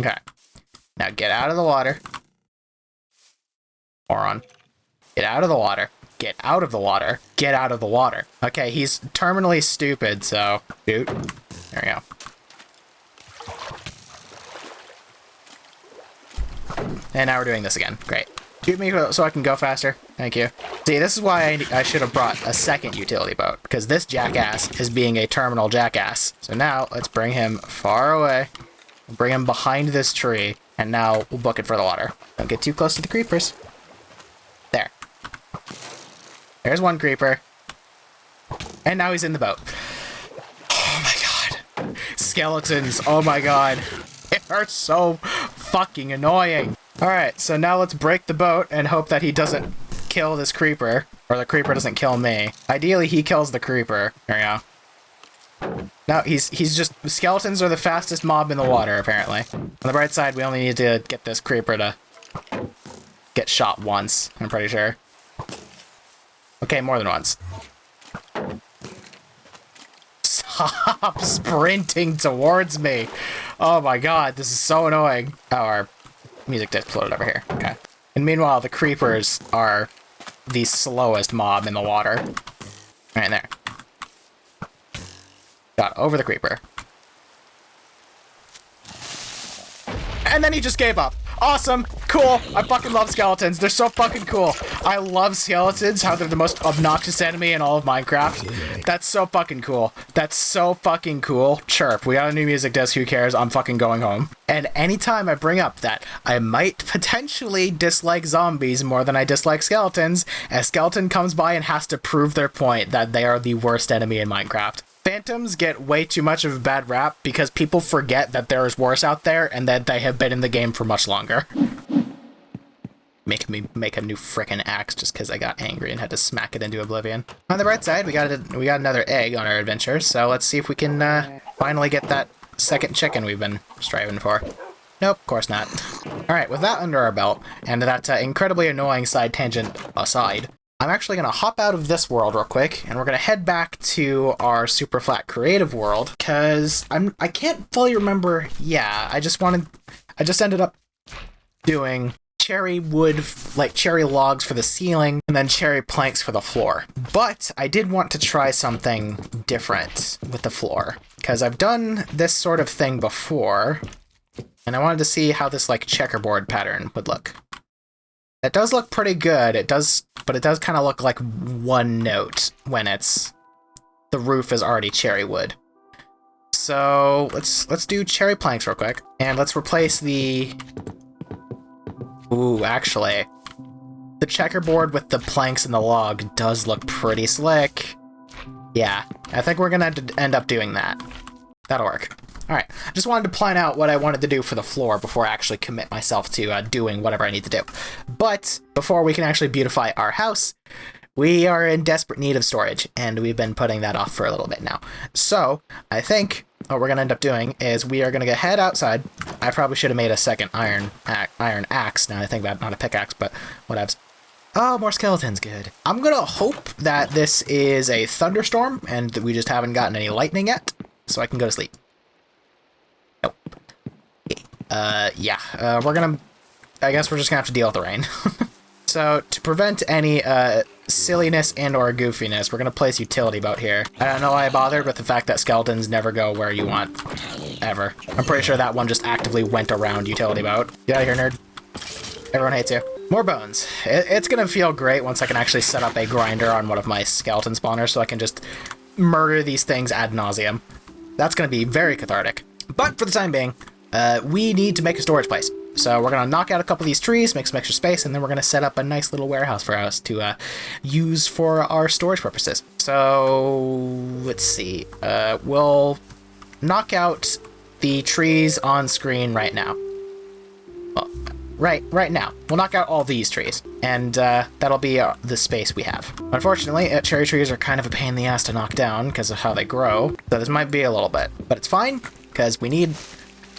Okay. Now get out of the water. Moron. Get out of the water. Get out of the water. Get out of the water. Okay, he's terminally stupid, so... Shoot. There we go. And now we're doing this again. Great. Shoot me so I can go faster. Thank you. See, this is why I should have brought a second utility boat, because this jackass is being a terminal jackass. So now, let's bring him far away. We'll bring him behind this tree, and now we'll book it for the water. Don't get too close to the creepers. There. There's one creeper. And now he's in the boat. Oh my god. Skeletons, oh my god. They are so fucking annoying. Alright, so now let's break the boat and hope that he doesn't kill this creeper, or the creeper doesn't kill me. Ideally, he kills the creeper. There we go. No, he's just... Skeletons are the fastest mob in the water, apparently. On the bright side, we only need to get this creeper to get shot once, I'm pretty sure. Okay, more than once. Stop sprinting towards me! Oh my god, this is so annoying. Oh, our music disc floated over here. Okay. And meanwhile, the creepers are the slowest mob in the water. Right there. Got over the creeper. And then he just gave up. Awesome. Cool. I fucking love skeletons. They're so fucking cool. I love skeletons, how they're the most obnoxious enemy in all of Minecraft. That's so fucking cool. That's so fucking cool. Chirp. We got a new music disc. Who cares? I'm fucking going home. And anytime I bring up that I might potentially dislike zombies more than I dislike skeletons, a skeleton comes by and has to prove their point that they are the worst enemy in Minecraft. Phantoms get way too much of a bad rap because people forget that there is worse out there and that they have been in the game for much longer. Making me make a new frickin' axe just because I got angry and had to smack it into oblivion. On the bright side, we got another egg on our adventure, so let's see if we can finally get that second chicken we've been striving for. Nope, of course not. Alright, with that under our belt, and that incredibly annoying side tangent aside, I'm actually going to hop out of this world real quick, and we're going to head back to our super flat creative world, because I can't fully remember. Yeah, I just ended up doing cherry wood, like cherry logs for the ceiling, and then cherry planks for the floor. But I did want to try something different with the floor, because I've done this sort of thing before, and I wanted to see how this like checkerboard pattern would look. It does look pretty good, but it does kind of look like one note when the roof is already cherry wood. So let's do cherry planks real quick, and let's replace the... Ooh, actually, the checkerboard with the planks and the log does look pretty slick. Yeah, I think we're gonna end up doing that. That'll work. Alright, I just wanted to plan out what I wanted to do for the floor before I actually commit myself to doing whatever I need to do. But before we can actually beautify our house, we are in desperate need of storage, and we've been putting that off for a little bit now. So, I think what we're going to end up doing is we are going to head outside. I probably should have made a second iron axe, now I think about it, not a pickaxe, but whatevs. Oh, more skeletons, good. I'm going to hope that this is a thunderstorm, and that we just haven't gotten any lightning yet, so I can go to sleep. Nope. Okay. I guess we're just gonna have to deal with the rain. So, to prevent any, silliness and or goofiness, we're gonna place utility boat here. I don't know why I bothered with the fact that skeletons never go where you want. Ever. I'm pretty sure that one just actively went around utility boat. Get out of here, nerd. Everyone hates you. More bones. It's gonna feel great once I can actually set up a grinder on one of my skeleton spawners so I can just murder these things ad nauseum. That's gonna be very cathartic. But for the time being, we need to make a storage place. So we're going to knock out a couple of these trees, make some extra space, and then we're going to set up a nice little warehouse for us to use for our storage purposes. So let's see. We'll knock out the trees on screen right now. Well, right now. We'll knock out all these trees, and that'll be the space we have. Unfortunately, cherry trees are kind of a pain in the ass to knock down because of how they grow, so this might be a little bit. But it's fine, because we're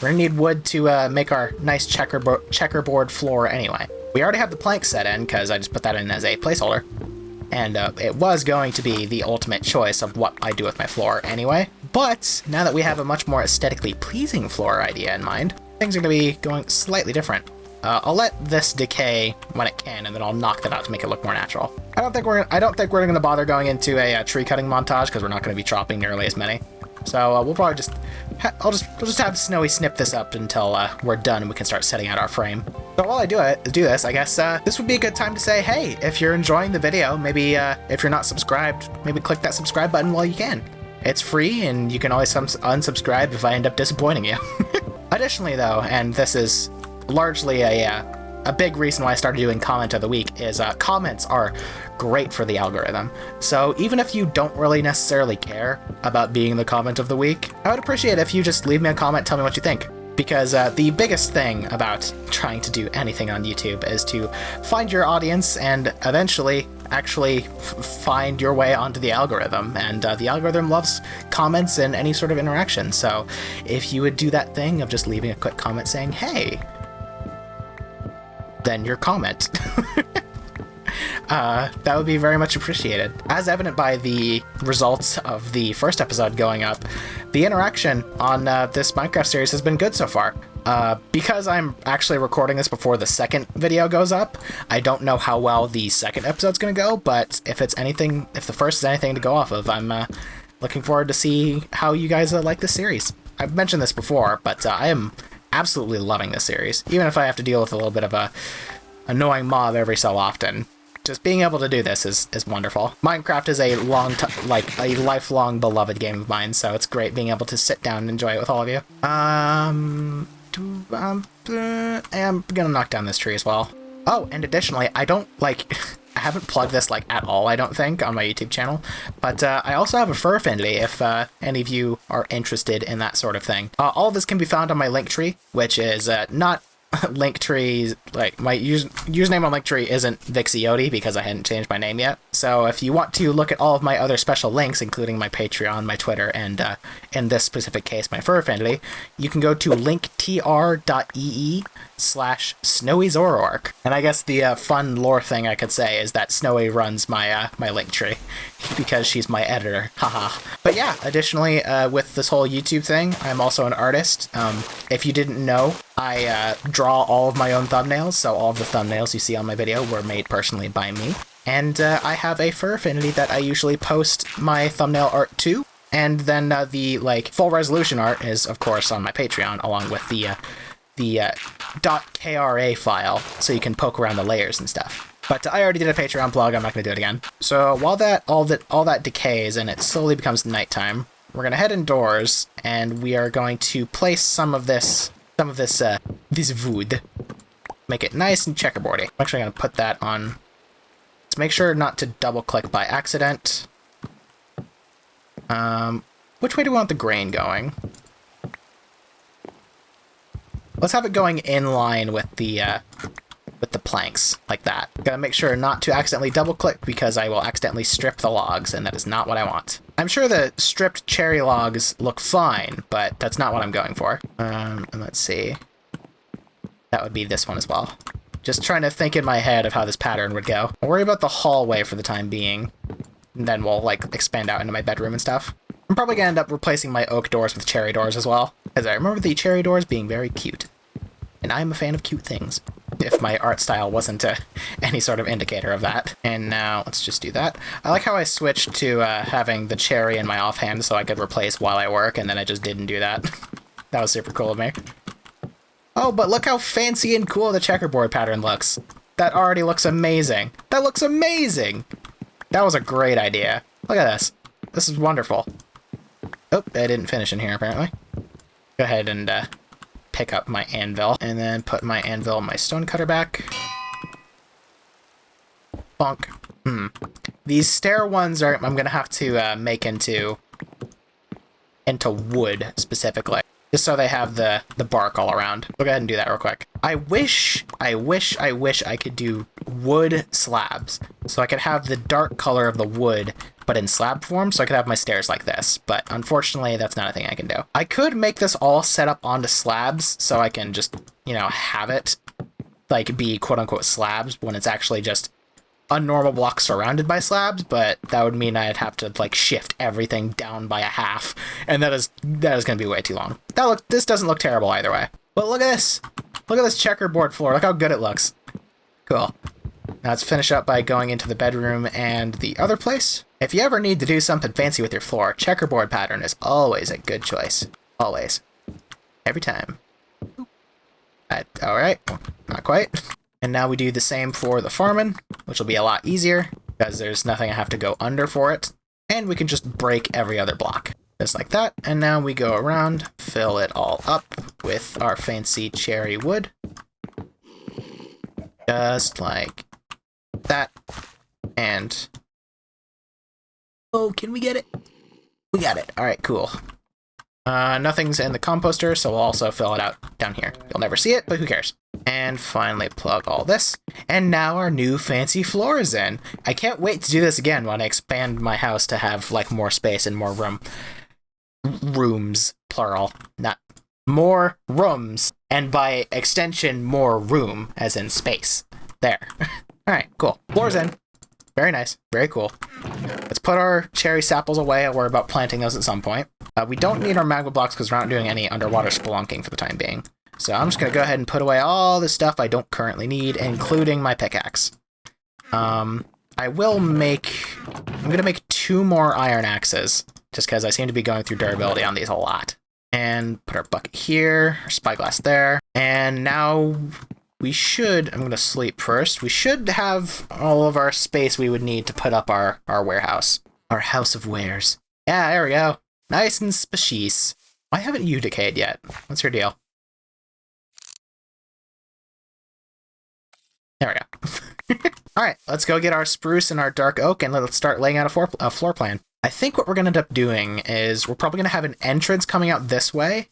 gonna need wood to make our nice checkerboard floor anyway. We already have the planks set in, because I just put that in as a placeholder. And it was going to be the ultimate choice of what I do with my floor anyway. But now that we have a much more aesthetically pleasing floor idea in mind, things are gonna be going slightly different. I'll let this decay when it can, and then I'll knock that out to make it look more natural. I don't think we're gonna bother going into a tree cutting montage, because we're not gonna be chopping nearly as many. So we'll probably we'll just have Snowy snip this up until we're done and we can start setting out our frame. So while I do this, I guess this would be a good time to say, hey, if you're enjoying the video, maybe if you're not subscribed, maybe click that subscribe button while you can. It's free, and you can always unsubscribe if I end up disappointing you. Additionally, though, and this is largely a big reason why I started doing comment of the week, is comments are great for the algorithm. So even if you don't really necessarily care about being the comment of the week, I would appreciate if you just leave me a comment, tell me what you think. Because the biggest thing about trying to do anything on YouTube is to find your audience and eventually actually find your way onto the algorithm. And the algorithm loves comments and any sort of interaction. So if you would do that thing of just leaving a quick comment saying, hey, then your comment. That would be very much appreciated. As evident by the results of the first episode going up, the interaction on this Minecraft series has been good so far. Because I'm actually recording this before the second video goes up, I don't know how well the second episode's gonna go, but if the first is anything to go off of, I'm looking forward to see how you guys like this series. I've mentioned this before, but I am absolutely loving this series, even if I have to deal with a little bit of a annoying mob every so often. Just being able to do this is wonderful. Minecraft is a lifelong beloved game of mine, so it's great being able to sit down and enjoy it with all of you. I'm gonna knock down this tree as well. Oh, and additionally, I haven't plugged this at all, I don't think, on my YouTube channel, but I also have a fur affinity if any of you are interested in that sort of thing. All of this can be found on my Linktree, which is not Linktree, my username on Linktree isn't Vixie because I hadn't changed my name yet. So if you want to look at all of my other special links, including my Patreon, my Twitter, and in this specific case, my fur affinity, you can go to linktr.ee/SnowyZorork. And I guess the fun lore thing I could say is that Snowy runs my my Linktree because she's my editor. Haha. But yeah, additionally, with this whole YouTube thing, I'm also an artist. If you didn't know, I draw all of my own thumbnails, so all of the thumbnails you see on my video were made personally by me. And I have a fur affinity that I usually post my thumbnail art to, and then the full resolution art is of course on my Patreon, along with the .kra file, so you can poke around the layers and stuff. But I already did a Patreon plug, I'm not going to do it again. So while all that decays and it slowly becomes nighttime, we're going to head indoors, and we are going to place some of this wood. Make it nice and checkerboardy. I'm actually going to put that on. Let's make sure not to double click by accident. Which way do we want the grain going? Let's have it going in line with the planks, like that. Gotta make sure not to accidentally double click because I will accidentally strip the logs, and that is not what I want. I'm sure the stripped cherry logs look fine, but that's not what I'm going for. And let's see. That would be this one as well. Just trying to think in my head of how this pattern would go. I'll worry about the hallway for the time being, and then we'll expand out into my bedroom and stuff. I'm probably gonna end up replacing my oak doors with cherry doors as well, because I remember the cherry doors being very cute. And I'm a fan of cute things, if my art style wasn't any sort of indicator of that. And now, let's just do that. I like how I switched to having the cherry in my offhand so I could replace while I work, and then I just didn't do that. That was super cool of me. Oh, but look how fancy and cool the checkerboard pattern looks. That already looks amazing. That looks amazing! That was a great idea. Look at this. This is wonderful. Oh, I didn't finish in here, apparently. Go ahead and pick up my anvil, and then put my anvil in my stonecutter back. Bonk. These stair ones I'm gonna have to make into wood, specifically. Just so they have the bark all around. We'll go ahead and do that real quick. I wish I could do wood slabs. So I could have the dark color of the wood, but in slab form, so I could have my stairs like this. But unfortunately, that's not a thing I can do. I could make this all set up onto slabs, so I can just, have it, be quote-unquote slabs, when it's actually just a normal block surrounded by slabs, but that would mean I'd have to shift everything down by a half, and that is going to be way too long. This doesn't look terrible either way. But look at this! Look at this checkerboard floor, look how good it looks. Cool. Now let's finish up by going into the bedroom and the other place. If you ever need to do something fancy with your floor, checkerboard pattern is always a good choice. Always. Every time. Alright, not quite. And now we do the same for the farming, which will be a lot easier, because there's nothing I have to go under for it. And we can just break every other block. Just like that. And now we go around, fill it all up with our fancy cherry wood. Just like that. And... oh, can we get it? We got it. Alright, cool. Nothing's in the composter, so we'll also fill it out down here. You'll never see it, but who cares? And finally plug all this. And now our new fancy floor is in. I can't wait to do this again when I expand my house to have, more space and more room. Rooms, plural. Not more rooms. And by extension, more room, as in space. There. Alright, cool. Floor's in. Very nice. Very cool. Let's put our cherry sapples away. I'll worry about planting those at some point. We don't need our magma blocks because we're not doing any underwater spelunking for the time being. So I'm just going to go ahead and put away all the stuff I don't currently need, including my pickaxe. I will make... I'm going to make 2 more iron axes, just because I seem to be going through durability on these a lot. And put our bucket here, our spyglass there. And now we should... I'm going to sleep first. We should have all of our space we would need to put up our warehouse. Our house of wares. Yeah, there we go. Nice and spacious. Why haven't you decayed yet? What's your deal? There we go. Alright, let's go get our spruce and our dark oak, and let's start laying out a floor plan. I think what we're going to end up doing is we're probably going to have an entrance coming out this way,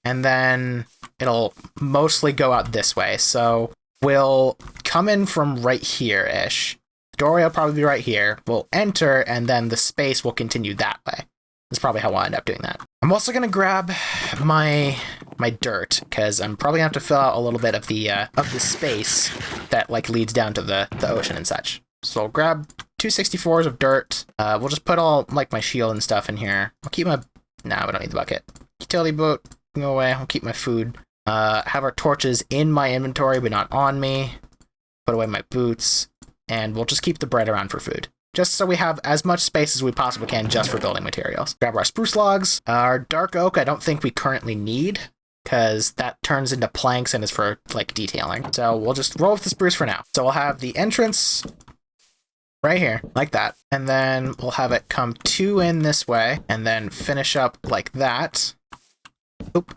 and then it'll mostly go out this way. So we'll come in from right here-ish. The doorway will probably be right here. We'll enter, and then the space will continue that way. That's probably how we'll end up doing that. I'm also going to grab my dirt, because I'm probably going to have to fill out a little bit of the space that like leads down to the ocean and such. So I'll grab 264s of dirt. We'll just put all like my shield and stuff in here. I'll keep my... Nah, we don't need the bucket. Utility boat, go away. I'll keep my food. Have our torches in my inventory, but not on me. Put away my boots. And we'll just keep the bread around for food. Just so we have as much space as we possibly can just for building materials. Grab our spruce logs. Our dark oak I don't think we currently need, because that turns into planks and is for like detailing. So we'll just roll with the spruce for now. So we'll have the entrance right here, like that. And then we'll have it come 2 in this way, and then finish up like that. Oop.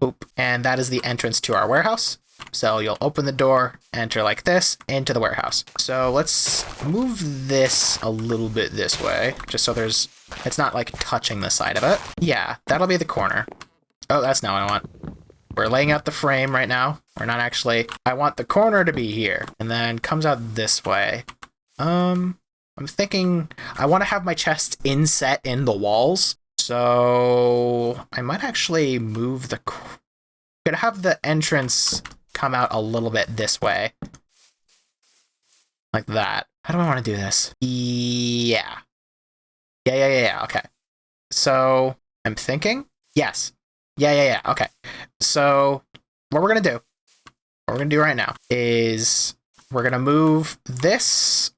Oop. And that is the entrance to our warehouse. So you'll open the door, enter like this, into the warehouse. So let's move this a little bit this way, just so it's not like touching the side of it. Yeah, that'll be the corner. Oh, that's not what I want. We're laying out the frame right now. We're not actually... I want the corner to be here, and then comes out this way. I'm thinking I want to have my chests inset in the walls, so I might actually move the... I'm gonna have the entrance come out a little bit this way. Like that. How do I want to do this? Yeah. Yeah, okay. So, I'm thinking? Yes. Yeah, okay. So, what we're gonna do right now is we're gonna move this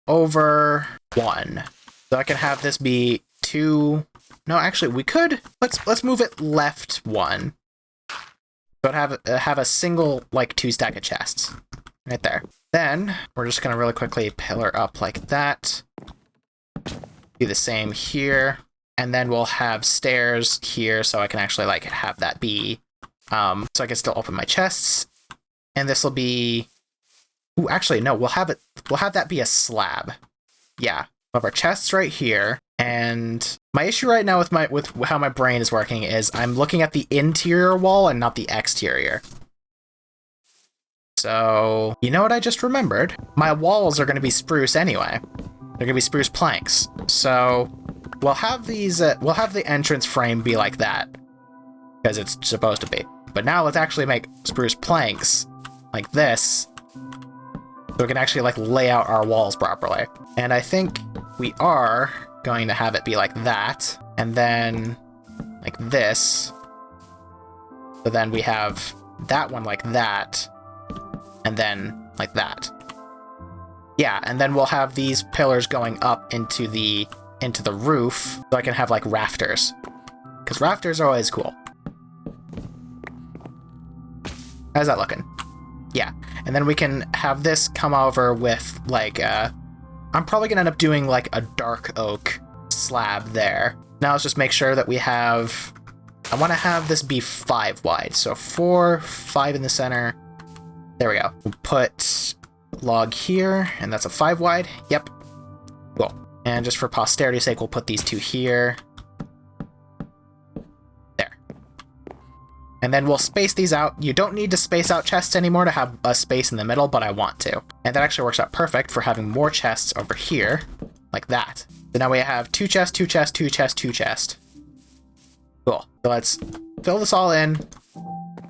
over 1. So I can have this be 2... No, actually, we could... Let's move it left 1. So it'd have a single, like, 2 stack of chests. Right there. Then, we're just gonna really quickly pillar up like that. Do the same here. And then we'll have stairs here, so I can actually, like, have that be... so I can still open my chests. And this will be... Ooh, actually, no, we'll have that be a slab. Yeah. We'll have our chests right here. And my issue right now with how my brain is working is I'm looking at the interior wall and not the exterior. So, you know what I just remembered? My walls are going to be spruce anyway. They're going to be spruce planks. So, we'll have these, we'll have the entrance frame be like that, because it's supposed to be. But now let's actually make spruce planks like this, so we can actually like lay out our walls properly. And I think we are going to have it be like that, and then like this. So then we have that one like that, and then like that. Yeah, and then we'll have these pillars going up into the roof, so I can have like rafters, because rafters are always cool. How's that looking? Yeah, and then we can have this come over with like I'm probably gonna end up doing like a dark oak slab there. Now let's just make sure that we have... I want to have this be 5 wide, so 4, 5 in the center. There we go. We'll put log here, and that's a 5 wide. Yep. Cool. And just for posterity's sake, we'll put these 2 here. There. And then we'll space these out. You don't need to space out chests anymore to have a space in the middle, but I want to. And that actually works out perfect for having more chests over here, like that. So now we have 2 chests, 2 chests, 2 chests, 2 chests. Cool. So let's fill this all in.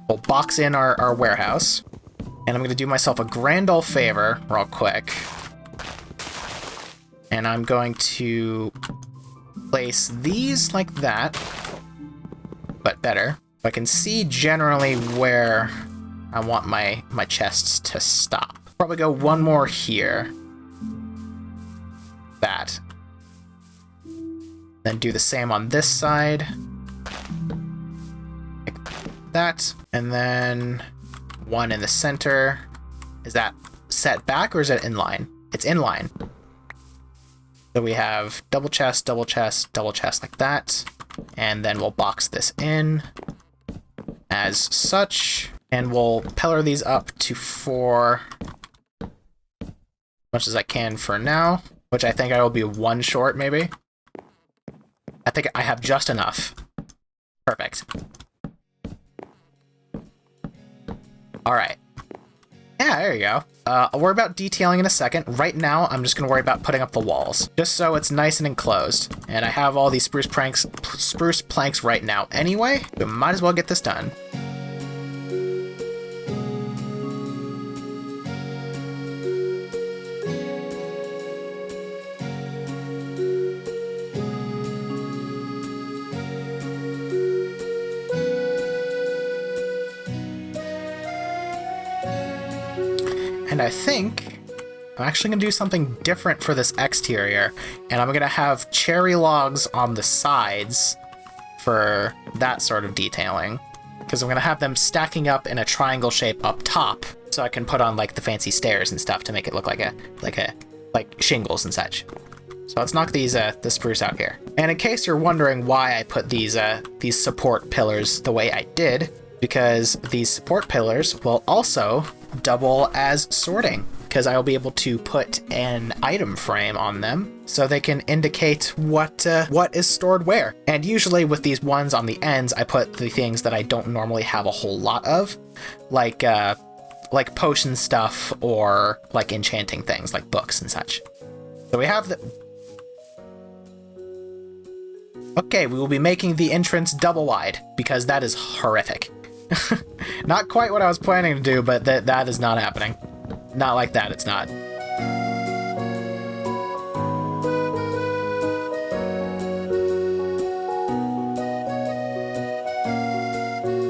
We'll box in our warehouse. And I'm going to do myself a grand old favor real quick. And I'm going to place these like that, but better. I can see generally where I want my chests to stop. Probably go one more here. That. Then do the same on this side. Like that. And then one in the center. Is that set back or is it inline? It's inline. So we have double chest like that. And then we'll box this in as such. And we'll pillar these up to 4 as much as I can for now, which I think I will be 1 short maybe. I think I have just enough. Perfect. All right. Yeah, there you go. I'll worry about detailing in a second. Right now, I'm just going to worry about putting up the walls, just so it's nice and enclosed. And I have all these spruce planks right now anyway, so might as well get this done. And I think I'm actually going to do something different for this exterior, and I'm going to have cherry logs on the sides for that sort of detailing, because I'm going to have them stacking up in a triangle shape up top, so I can put on like the fancy stairs and stuff to make it look like shingles and such. So let's knock these the spruce out here. And in case you're wondering why I put these support pillars the way I did, because these support pillars will also double as sorting, because I will be able to put an item frame on them so they can indicate what is stored where. And usually with these ones on the ends, I put the things that I don't normally have a whole lot of, like potion stuff or like enchanting things like books and such. So we have the... Okay, we will be making the entrance double wide, because that is horrific. Not quite what I was planning to do, but that is not happening. Not like that, it's not.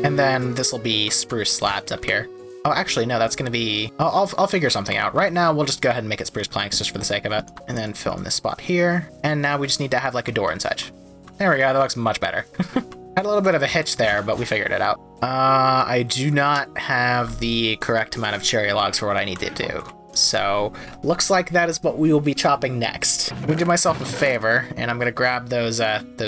And then this will be spruce slabs up here. Oh, actually, no, that's going to be... I'll figure something out. Right now, we'll just go ahead and make it spruce planks just for the sake of it. And then fill in this spot here. And now we just need to have like a door and such. There we go, that looks much better. Had a little bit of a hitch there, but we figured it out. I do not have the correct amount of cherry logs for what I need to do. So, looks like that is what we will be chopping next. I'm gonna do myself a favor, and I'm gonna grab those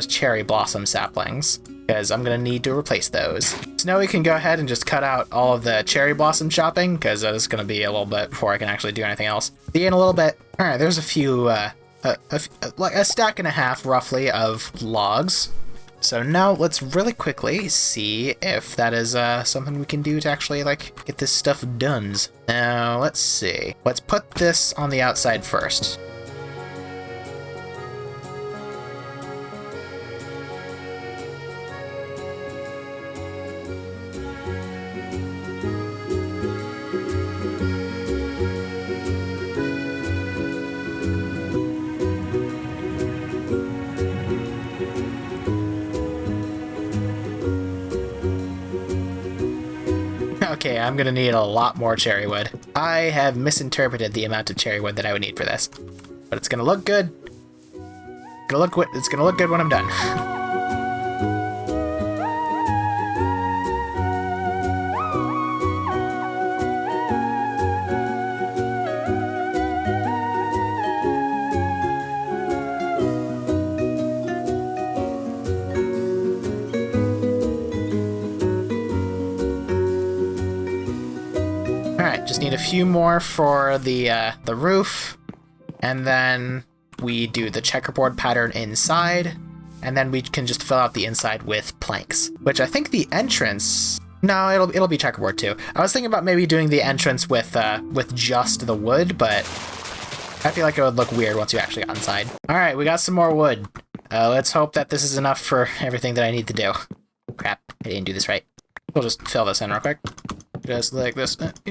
cherry blossom saplings, because I'm gonna need to replace those. So now we can go ahead and just cut out all of the cherry blossom chopping, because this is gonna be a little bit before I can actually do anything else. See you in a little bit. All right, there's a few, like a stack and a half, roughly, of logs. So now let's really quickly see if that is something we can do to actually like get this stuff done. Now let's see. Let's put this on the outside first. Okay, I'm gonna need a lot more cherry wood. I have misinterpreted the amount of cherry wood that I would need for this. But it's gonna look good. It's gonna look good when I'm done. Alright, just need a few more for the roof, and then we do the checkerboard pattern inside, and then we can just fill out the inside with planks, which I think the entrance... No, it'll be checkerboard too. I was thinking about maybe doing the entrance with just the wood, but I feel like it would look weird once you actually got inside. Alright, we got some more wood. Let's hope that this is enough for everything that I need to do. Crap, I didn't do this right. We'll just fill this in real quick. Just like this. Bit.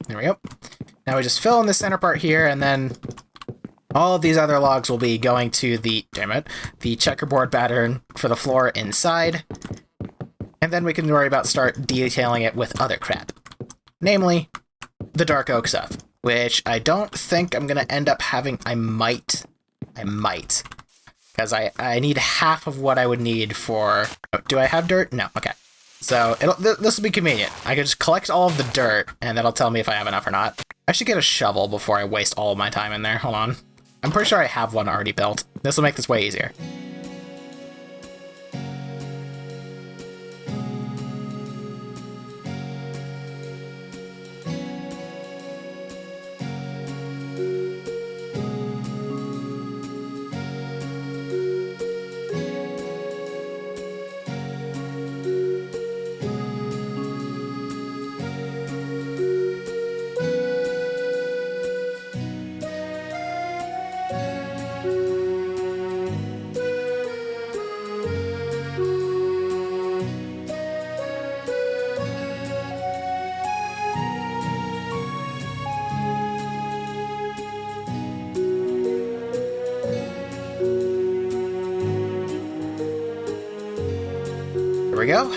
There we go. Now we just fill in the center part here, and then All of these other logs will be going to the checkerboard pattern for the floor inside. And then we can worry about start detailing it with other crap. Namely, the dark oak stuff. Which I don't think I'm going to end up having. I might. Because I need half of what I would need for... Oh, do I have dirt? No, okay. So this will be convenient. I can just collect all of the dirt, and that'll tell me if I have enough or not. I should get a shovel before I waste all of my time in there. Hold on. I'm pretty sure I have one already built. This will make this way easier. There we go.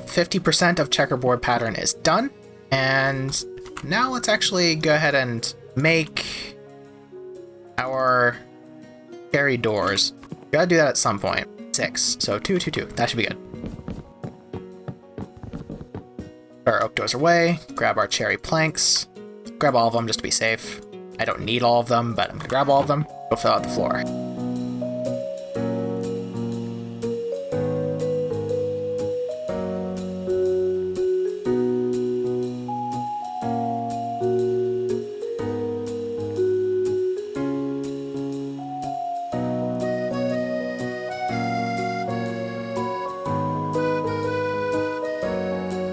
50% of checkerboard pattern is done. And now let's actually go ahead and make our cherry doors. Gotta do that at some point. 6. So 2, 2, 2. That should be good. Put our oak doors away. Grab our cherry planks. Grab all of them just to be safe. I don't need all of them, but I'm gonna grab all of them. Go fill out the floor.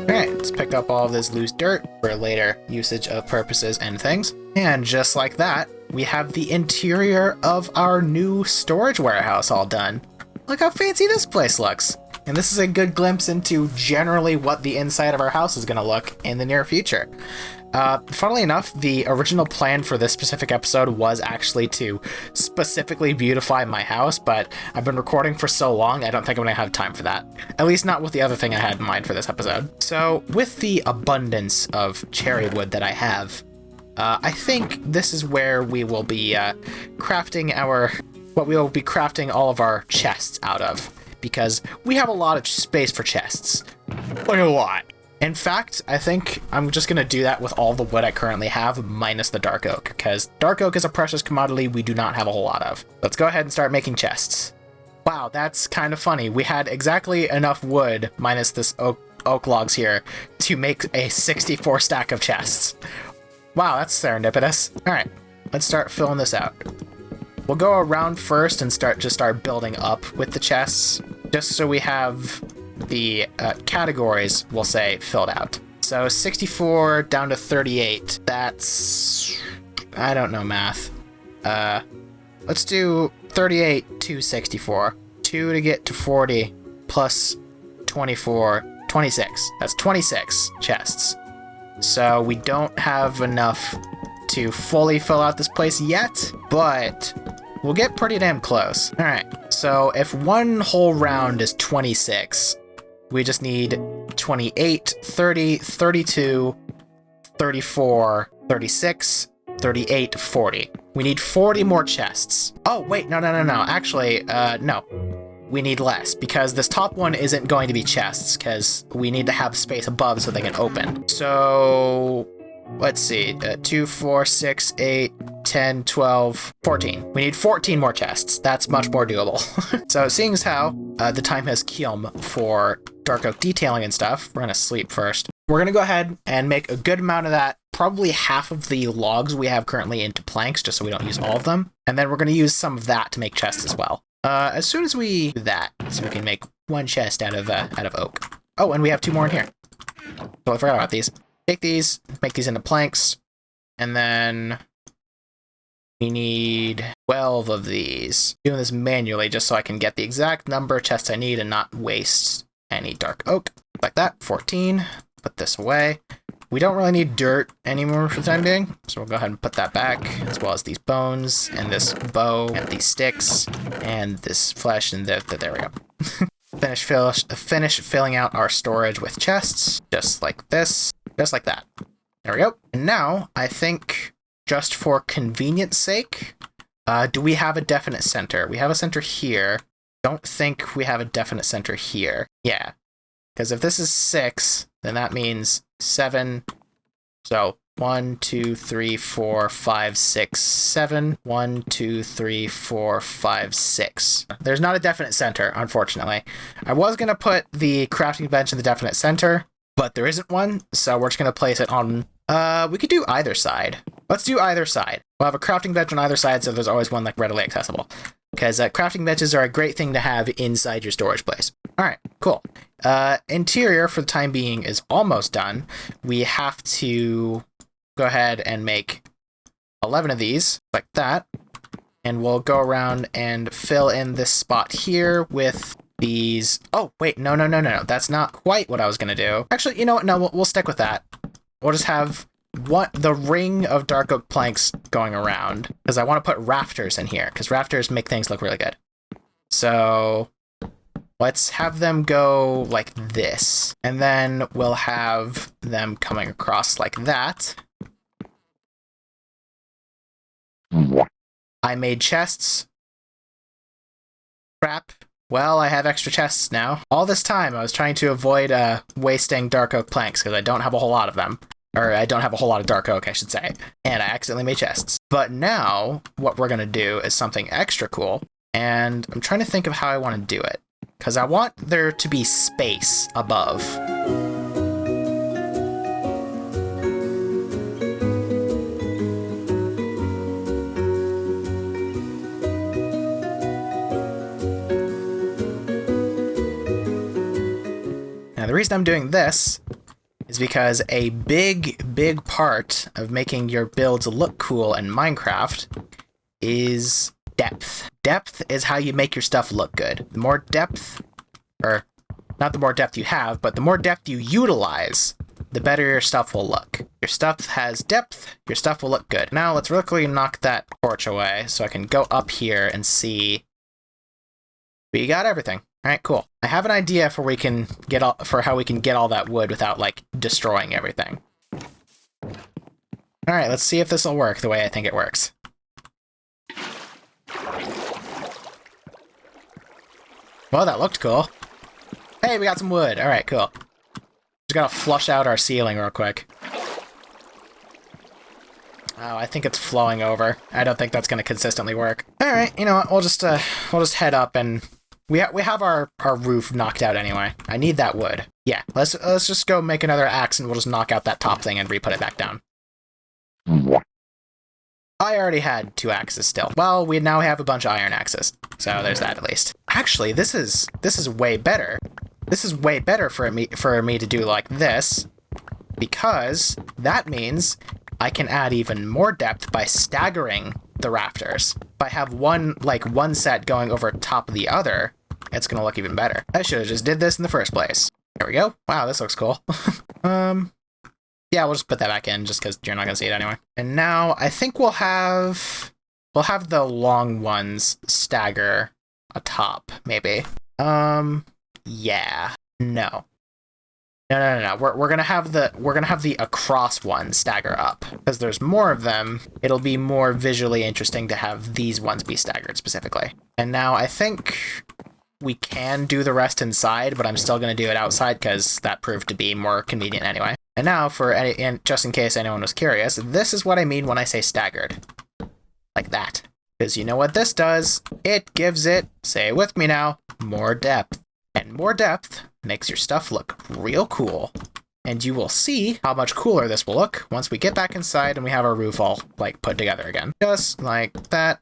Alright, let's pick up all of this loose dirt for later usage of purposes and things. And just like that, we have the interior of our new storage warehouse all done. Look how fancy this place looks. And this is a good glimpse into generally what the inside of our house is going to look in the near future. Funnily enough, the original plan for this specific episode was actually to specifically beautify my house, but I've been recording for so long, I don't think I'm going to have time for that. At least not with the other thing I had in mind for this episode. So, with the abundance of cherry wood that I have, I think this is where we will be crafting all of our chests out of. Because we have a lot of space for chests. Like a lot. In fact, I think I'm just going to do that with all the wood I currently have, minus the dark oak, because dark oak is a precious commodity we do not have a whole lot of. Let's go ahead and start making chests. Wow, that's kind of funny. We had exactly enough wood, minus this oak logs here, to make a 64 stack of chests. Wow, that's serendipitous. Alright, let's start filling this out. We'll go around first and start building up with the chests, just so we have the categories, we'll say, filled out. So 64 down to 38, that's... I don't know math. Let's do 38 to 64. 2 to get to 40, plus 24, 26. That's 26 chests. So we don't have enough to fully fill out this place yet, but we'll get pretty damn close. Alright, so if one whole round is 26, we just need 28, 30, 32, 34, 36, 38, 40. We need 40 more chests. Oh, wait, no. Actually, no. We need less, because this top one isn't going to be chests, because we need to have space above so they can open. So, let's see, 2, 4, 6, 8, 10, 12, 14. We need 14 more chests. That's much more doable. So, seeing as how the time has come for dark oak detailing and stuff, we're going to sleep first. We're going to go ahead and make a good amount of that, probably half of the logs we have currently into planks, just so we don't use all of them. And then we're going to use some of that to make chests as well. As soon as we do that, so we can make one chest out of oak. Oh, and we have 2 more in here. So I forgot about these. Take these, make these into planks, and then we need 12 of these. Doing this manually just so I can get the exact number of chests I need and not waste any dark oak. Like that, 14. Put this away. We don't really need dirt anymore for the time being, so we'll go ahead and put that back, as well as these bones, and this bow, and these sticks, and this flesh, and there we go. Finish filling out our storage with chests, just like this, just like that. There we go. And now, I think, just for convenience sake, do we have a definite center? We have a center here. Don't think we have a definite center here. Yeah. Because if this is 6, then that means 7. So 1, 2, 3, 4, 5, 6, 7. 1, 2, 3, 4, 5, 6. There's not a definite center, unfortunately. I was going to put the crafting bench in the definite center, but there isn't one, so we're just going to place it on... we could do either side. Let's do either side. We'll have a crafting bench on either side, so there's always one like readily accessible. Because crafting benches are a great thing to have inside your storage place. Alright, cool. Interior, for the time being, is almost done. We have to go ahead and make 11 of these, like that. And we'll go around and fill in this spot here with these... Oh, wait, no. That's not quite what I was going to do. Actually, you know what? No, we'll stick with that. We'll just have the ring of dark oak planks going around, because I want to put rafters in here, because rafters make things look really good. So let's have them go like this, and then we'll have them coming across like that. I made chests. Crap. Well, I have extra chests now. All this time I was trying to avoid wasting dark oak planks, because I don't have a whole lot of them. Or I don't have a whole lot of dark oak, I should say. And I accidentally made chests. But now, what we're going to do is something extra cool. And I'm trying to think of how I want to do it. Because I want there to be space above. Now, the reason I'm doing this is because a big part of making your builds look cool in Minecraft is depth. Depth is how you make your stuff look good. The more depth, or not the more depth you have, but the more depth you utilize, the better your stuff will look. Your stuff has depth, your stuff will look good. Now let's really knock that torch away so I can go up here and see. We got everything. All right, cool. I have an idea for how we can get all that wood without like destroying everything. All right, let's see if this will work the way I think it works. Well, that looked cool. Hey, we got some wood. All right, cool. Just gotta flush out our ceiling real quick. Oh, I think it's flowing over. I don't think that's gonna consistently work. All right, you know what? We'll just head up and. We have our roof knocked out anyway. I need that wood. Yeah, let's just go make another axe and we'll just knock out that top thing and re-put it back down. I already had 2 axes still. Well, we now have a bunch of iron axes. So there's that at least. Actually, this is way better. This is way better for me to do like this, because that means I can add even more depth by staggering the rafters. If I have one set going over top of the other, it's gonna look even better. I should have just did this in the first place. There we go. Wow, this looks cool. Yeah, we'll just put that back in just because you're not gonna see it anyway. And now I think we'll have the long ones stagger atop, maybe. Yeah. No. No. We're gonna have the across one stagger up, because there's more of them. It'll be more visually interesting to have these ones be staggered specifically. And now I think we can do the rest inside, but I'm still gonna do it outside because that proved to be more convenient anyway. And now just in case anyone was curious, this is what I mean when I say staggered, like that. Because you know what this does? It gives it, say it with me now, more depth. And more depth makes your stuff look real cool. And you will see how much cooler this will look once we get back inside and we have our roof all, like, put together again. Just like that.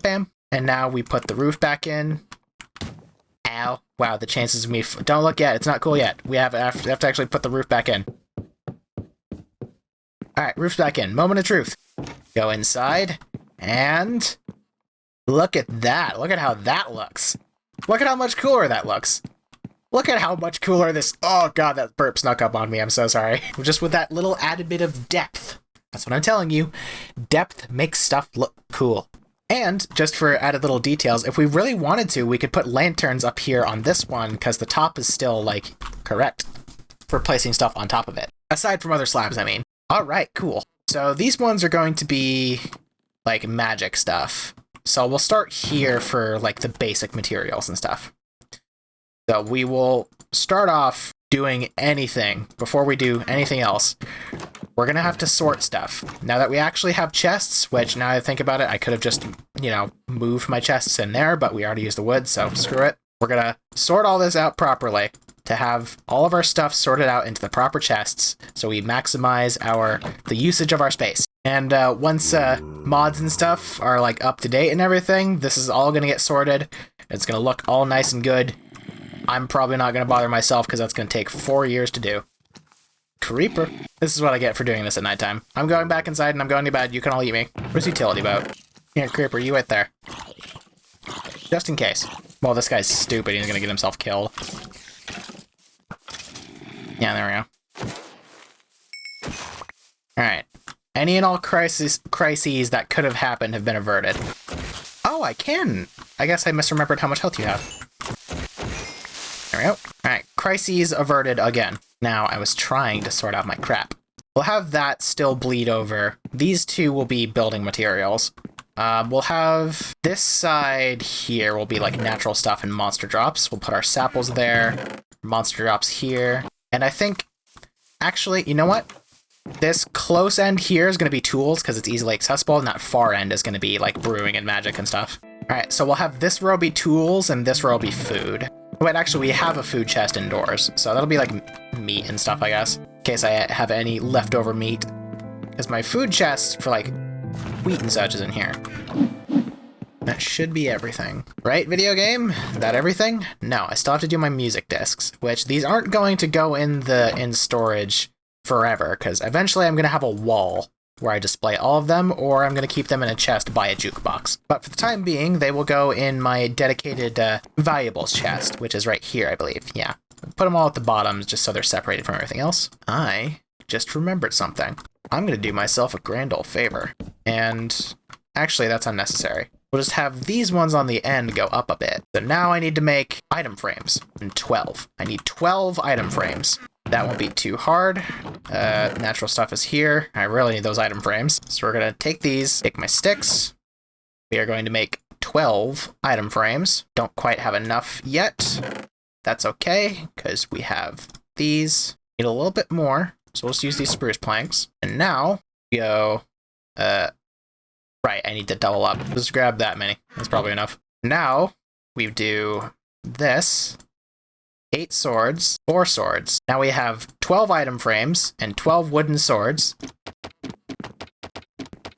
Bam. And now we put the roof back in. Ow. Wow, the chances of me... Don't look yet. It's not cool yet. We have to actually put the roof back in. Alright, roof's back in. Moment of truth. Go inside. And... look at that. Look at how that looks. Look at how much cooler that looks. Look at how much cooler this... Oh god, that burp snuck up on me. I'm so sorry. Just with that little added bit of depth. That's what I'm telling you. Depth makes stuff look cool. And, just for added little details, if we really wanted to, we could put lanterns up here on this one, because the top is still, like, correct for placing stuff on top of it. Aside from other slabs, I mean. Alright, cool. So these ones are going to be, like, magic stuff. So we'll start here for, like, the basic materials and stuff. So we will start off doing anything before we do anything else. We're going to have to sort stuff. Now that we actually have chests, which now that I think about it, I could have just, you know, moved my chests in there, but we already used the wood, so screw it. We're going to sort all this out properly to have all of our stuff sorted out into the proper chests so we maximize the usage of our space. And once mods and stuff are like up to date and everything, this is all going to get sorted. It's going to look all nice and good. I'm probably not going to bother myself because that's going to take 4 years to do. Creeper. This is what I get for doing this at nighttime. I'm going back inside and I'm going to bed. You can all eat me. Where's utility boat? Here, Creeper, you wait there. Just in case. Well, this guy's stupid. He's going to get himself killed. Yeah, there we go. Alright. Any and all crises that could have happened have been averted. Oh, I can! I guess I misremembered how much health you have. There we go. Alright, crises averted again. Now, I was trying to sort out my crap. We'll have that still bleed over. These two will be building materials. We'll have this side here will be like natural stuff and monster drops. We'll put our sapples there, monster drops here. And I think, actually, you know what? This close end here is going to be tools because it's easily accessible, and that far end is going to be like brewing and magic and stuff. Alright, so we'll have this row be tools and this row be food. Wait, actually, we have a food chest indoors, so that'll be like meat and stuff, I guess, in case I have any leftover meat. Because my food chest for like wheat and such is in here. That should be everything. Right, video game? Is that everything? No, I still have to do my music discs, which these aren't going to go in storage forever, because eventually I'm going to have a wall where I display all of them, or I'm going to keep them in a chest by a jukebox. But for the time being, they will go in my dedicated valuables chest, which is right here, I believe. Yeah. Put them all at the bottom just so they're separated from everything else. I just remembered something. I'm going to do myself a grand old favor. And actually, that's unnecessary. We'll just have these ones on the end go up a bit. So now I need to make item frames. And 12. I need 12 item frames. That won't be too hard. Natural stuff is here. I really need those item frames. So we're going to take these, take my sticks. We are going to make 12 item frames. Don't quite have enough yet. That's okay, because we have these. Need a little bit more. So we'll just use these spruce planks. And now, we go... right, I need to double up. Just grab that many. That's probably enough. Now, we do this. 8 swords, 4 swords. Now we have 12 item frames and 12 wooden swords.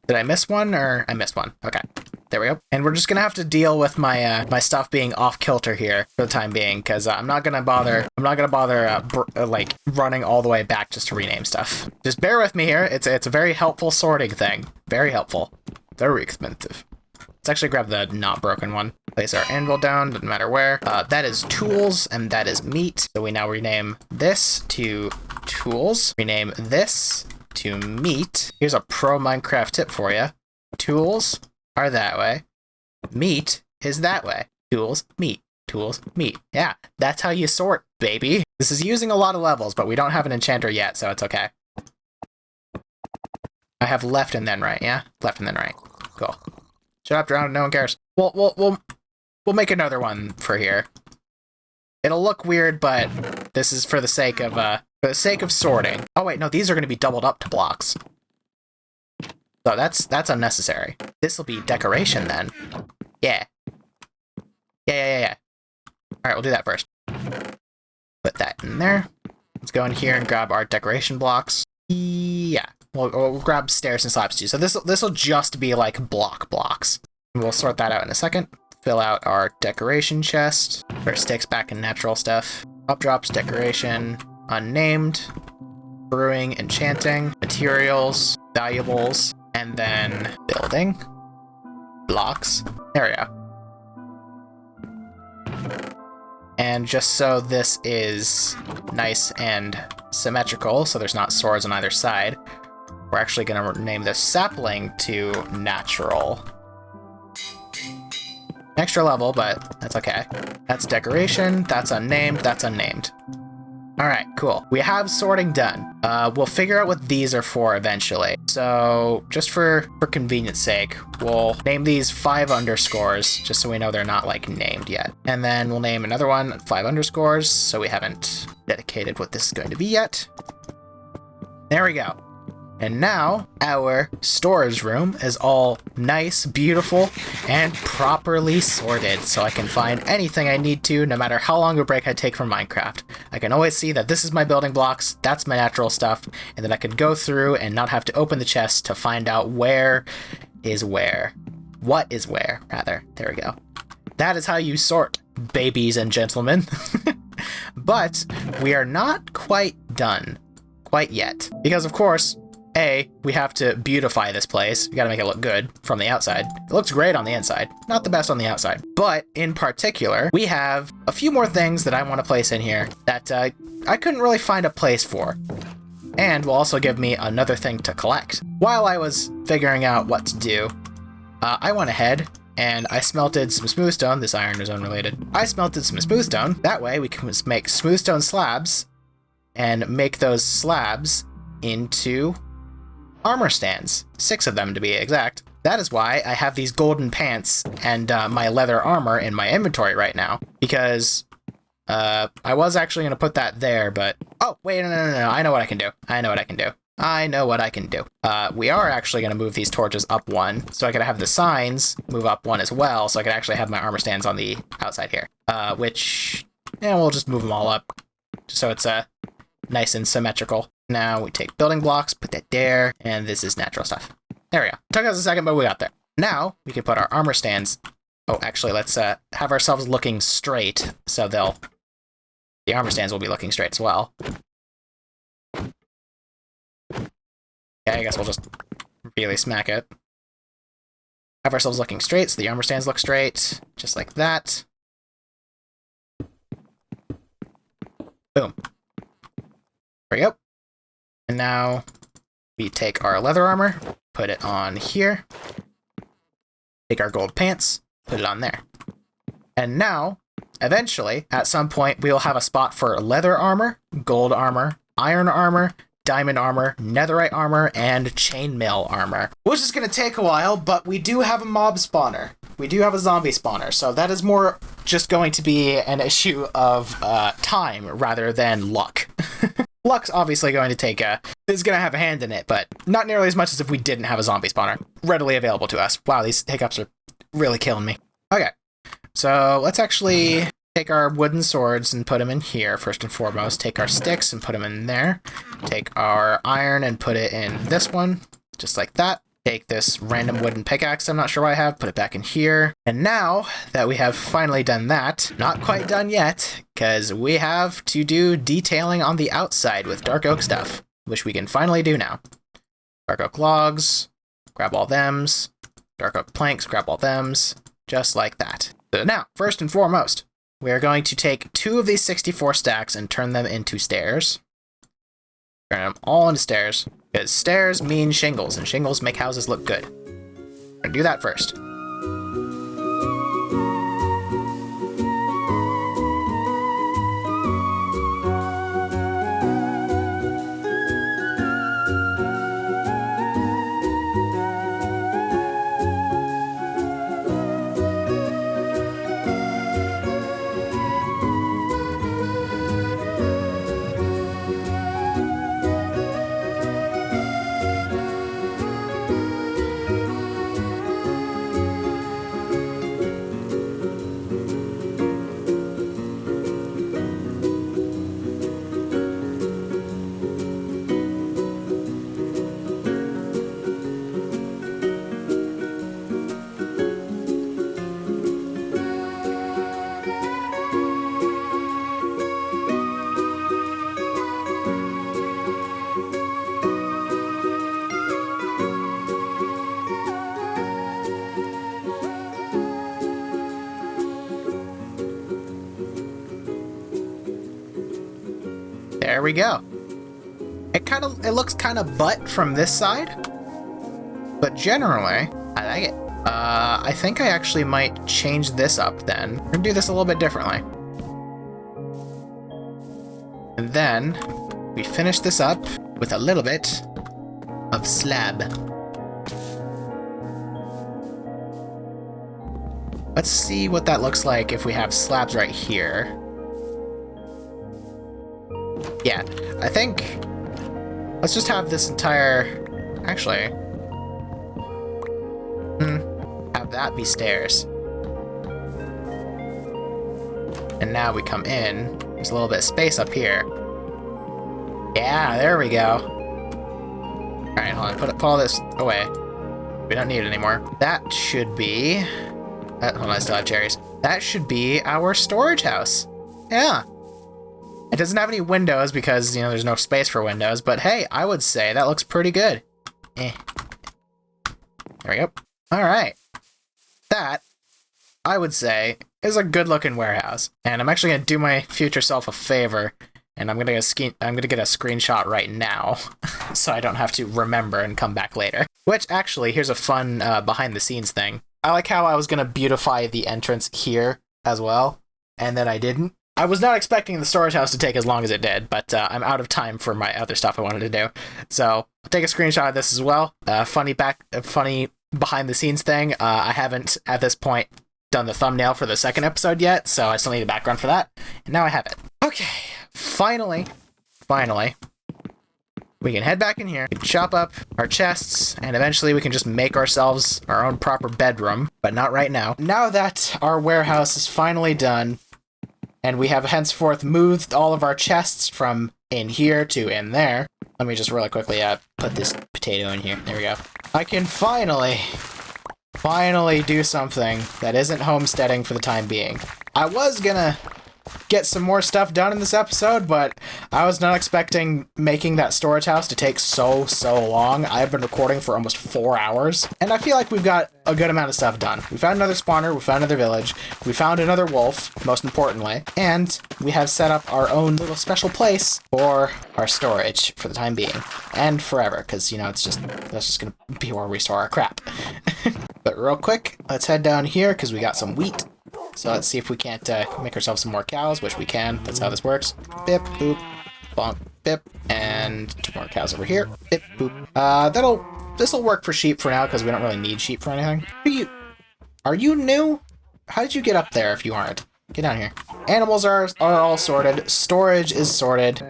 Did I miss one, or I missed one? Okay, there we go. And we're just gonna have to deal with my my stuff being off kilter here for the time being, because I'm not gonna bother. Like running all the way back just to rename stuff. Just bear with me here. It's a very helpful sorting thing. Very helpful. Very expensive. Let's actually grab the not broken one. Place our anvil down, doesn't matter where. That is tools, and that is meat. So we now rename this to tools. Rename this to meat. Here's a pro Minecraft tip for you. Tools are that way. Meat is that way. Tools, meat. Tools, meat. Yeah, that's how you sort, baby. This is using a lot of levels, but we don't have an enchanter yet, so it's okay. I have left and then right, yeah? Left and then right. Cool. Shut up, drown, no one cares. We'll make another one for here. It'll look weird, but this is for the sake of sorting. Oh wait, no, these are gonna be doubled up to blocks. So that's unnecessary. This will be decoration then. Yeah. Yeah. Alright, we'll do that first. Put that in there. Let's go in here and grab our decoration blocks. Yeah. We'll grab stairs and slabs too. So this'll just be like blocks. We'll sort that out in a second. Fill out our decoration chest. Put our sticks back in natural stuff. Up drops, decoration, unnamed, brewing, enchanting, materials, valuables, and then building, blocks. There we go. And just so this is nice and symmetrical, so there's not swords on either side, we're actually going to name this sapling to natural. Extra level, but that's okay. That's decoration, that's unnamed, that's unnamed. Alright, cool. We have sorting done. We'll figure out what these are for eventually. So, just for convenience sake, we'll name these 5 underscores, just so we know they're not, like, named yet. And then we'll name another one 5 underscores, so we haven't dedicated what this is going to be yet. There we go. And now, our storage room is all nice, beautiful, and properly sorted, so I can find anything I need to, no matter how long a break I take from Minecraft. I can always see that this is my building blocks, that's my natural stuff, and then I can go through and not have to open the chest to find out where is where. What is where, rather. There we go. That is how you sort, babies and gentlemen. But we are not quite done. Quite yet. Because, of course, we have to beautify this place. We gotta make it look good from the outside. It looks great on the inside. Not the best on the outside. But, in particular, we have a few more things that I want to place in here that I couldn't really find a place for. And will also give me another thing to collect. While I was figuring out what to do, I went ahead and I smelted some smoothstone. This iron is unrelated. I smelted some smoothstone. That way we can make smoothstone slabs and make those slabs into armor stands. 6 of them to be exact. That is why I have these golden pants and my leather armor in my inventory right now. Because I was actually going to put that there, but... Oh, wait, no. I know what I can do. I know what I can do. We are actually going to move these torches up 1, so I could have the signs move up 1 as well, so I could actually have my armor stands on the outside here. Which... Yeah, we'll just move them all up, just so it's nice and symmetrical. Now we take building blocks, put that there, and this is natural stuff. There we go. Took us a second, but we got there. Now we can put our armor stands. Oh, actually, let's have ourselves looking straight, so the armor stands will be looking straight as well. Yeah, I guess we'll just really smack it. Have ourselves looking straight, so the armor stands look straight, just like that. Boom. There we go. And now we take our leather armor, put it on here. Take our gold pants, put it on there. And now, eventually, at some point, we will have a spot for leather armor, gold armor, iron armor, diamond armor, netherite armor, and chainmail armor. Which is going to take a while, but we do have a mob spawner. We do have a zombie spawner, so that is more just going to be an issue of time rather than luck. Luck's obviously going to take is going to have a hand in it, but not nearly as much as if we didn't have a zombie spawner readily available to us. Wow, these hiccups are really killing me. Okay, so let's actually take our wooden swords and put them in here, first and foremost. Take our sticks and put them in there. Take our iron and put it in this one, just like that. Take this random wooden pickaxe I'm not sure why I have, put it back in here. And now that we have finally done that, not quite done yet, because we have to do detailing on the outside with dark oak stuff, which we can finally do now. Dark oak logs, grab all thems. Dark oak planks, grab all thems, just like that. So now, first and foremost, we are going to take 2 of these 64 stacks and turn them into stairs. Turn them all into stairs. Because stairs mean shingles, and shingles make houses look good. We're gonna do that first. we go. It looks kind of butt from this side, but generally, I like it. I think I actually might change this up then. We're gonna do this a little bit differently. And then we finish this up with a little bit of slab. Let's see what that looks like if we have slabs right here. Yeah, I think... Let's just have this entire... Actually... have that be stairs. And now we come in. There's a little bit of space up here. Yeah, there we go. Alright, hold on. Put all this away. We don't need it anymore. That should be... hold on, I still have cherries. That should be our storage house. Yeah. It doesn't have any windows because, you know, there's no space for windows, but hey, I would say that looks pretty good. There we go. Alright. That, I would say, is a good-looking warehouse. And I'm actually going to do my future self a favor, and I'm going to get a screenshot right now, so I don't have to remember and come back later. Which, actually, here's a fun behind-the-scenes thing. I like how I was going to beautify the entrance here as well, and then I didn't. I was not expecting the storage house to take as long as it did, but I'm out of time for my other stuff I wanted to do. So, I'll take a screenshot of this as well. Funny behind-the-scenes thing. I haven't, at this point, done the thumbnail for the second episode yet, so I still need a background for that. And now I have it. Okay, finally, we can head back in here, we can chop up our chests, and eventually we can just make ourselves our own proper bedroom, but not right now. Now that our warehouse is finally done, and we have henceforth moved all of our chests from in here to in there, let me just really quickly put this potato in here. There we go. I can finally do something that isn't homesteading for the time being. I was gonna get some more stuff done in this episode, but I was not expecting making that storage house to take so long. I've been recording for almost 4 hours, and I feel like we've got a good amount of stuff done. We found another spawner, we found another village, we found another wolf, most importantly, and we have set up our own little special place for our storage for the time being, and forever, because, you know, that's just gonna be where we store our crap. But real quick, let's head down here, because we got some wheat. So let's see if we can't make ourselves some more cows, which we can. That's how this works. Bip, boop, bonk, bip, and 2 more cows over here. Bip, boop. This'll work for sheep for now, because we don't really need sheep for anything. Are you new? How did you get up there if you aren't? Get down here. Animals are all sorted. Storage is sorted.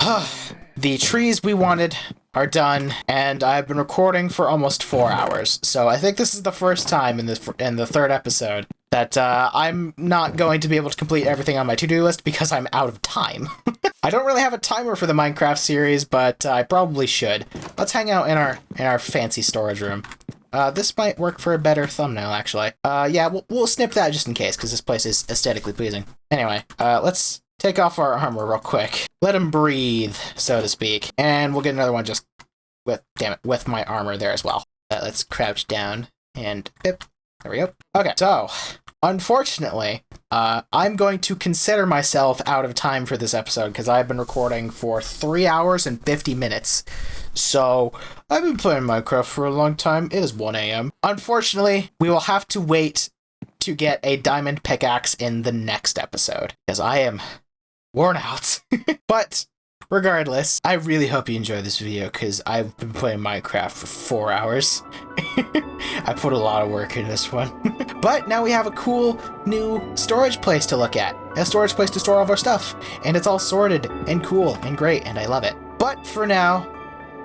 The trees we wanted are done, and I've been recording for almost 4 hours. So I think this is the first time in the 3rd episode that I'm not going to be able to complete everything on my to-do list because I'm out of time. I don't really have a timer for the Minecraft series, but I probably should. Let's hang out in our fancy storage room. This might work for a better thumbnail, actually. Yeah, we'll snip that just in case, because this place is aesthetically pleasing. Anyway, let's take off our armor real quick. Let him breathe, so to speak. And we'll get another one just with my armor there as well. Let's crouch down and bip. There we go. Okay, so unfortunately, I'm going to consider myself out of time for this episode because I've been recording for 3 hours and 50 minutes. So I've been playing Minecraft for a long time. It is 1 a.m. Unfortunately, we will have to wait to get a diamond pickaxe in the next episode because I am worn out. But regardless, I really hope you enjoy this video because I've been playing Minecraft for 4 hours. I put a lot of work in this one. But now we have a cool new storage place to look at. A storage place to store all of our stuff. And it's all sorted and cool and great and I love it. But for now,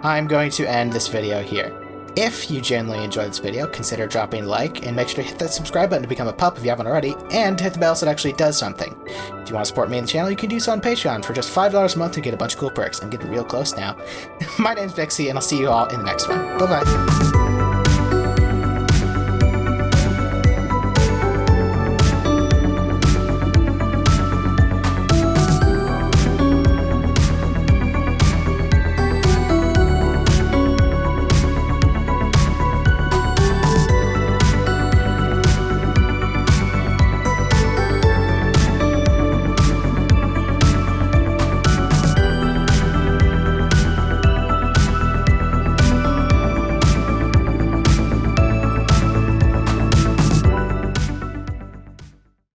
I'm going to end this video here. If you genuinely enjoyed this video, consider dropping a like and make sure to hit that subscribe button to become a pup if you haven't already, and hit the bell so it actually does something. If you want to support me in the channel, you can do so on Patreon for just $5 a month to get a bunch of cool perks. I'm getting real close now. My name's Vixie, and I'll see you all in the next one. Bye-bye.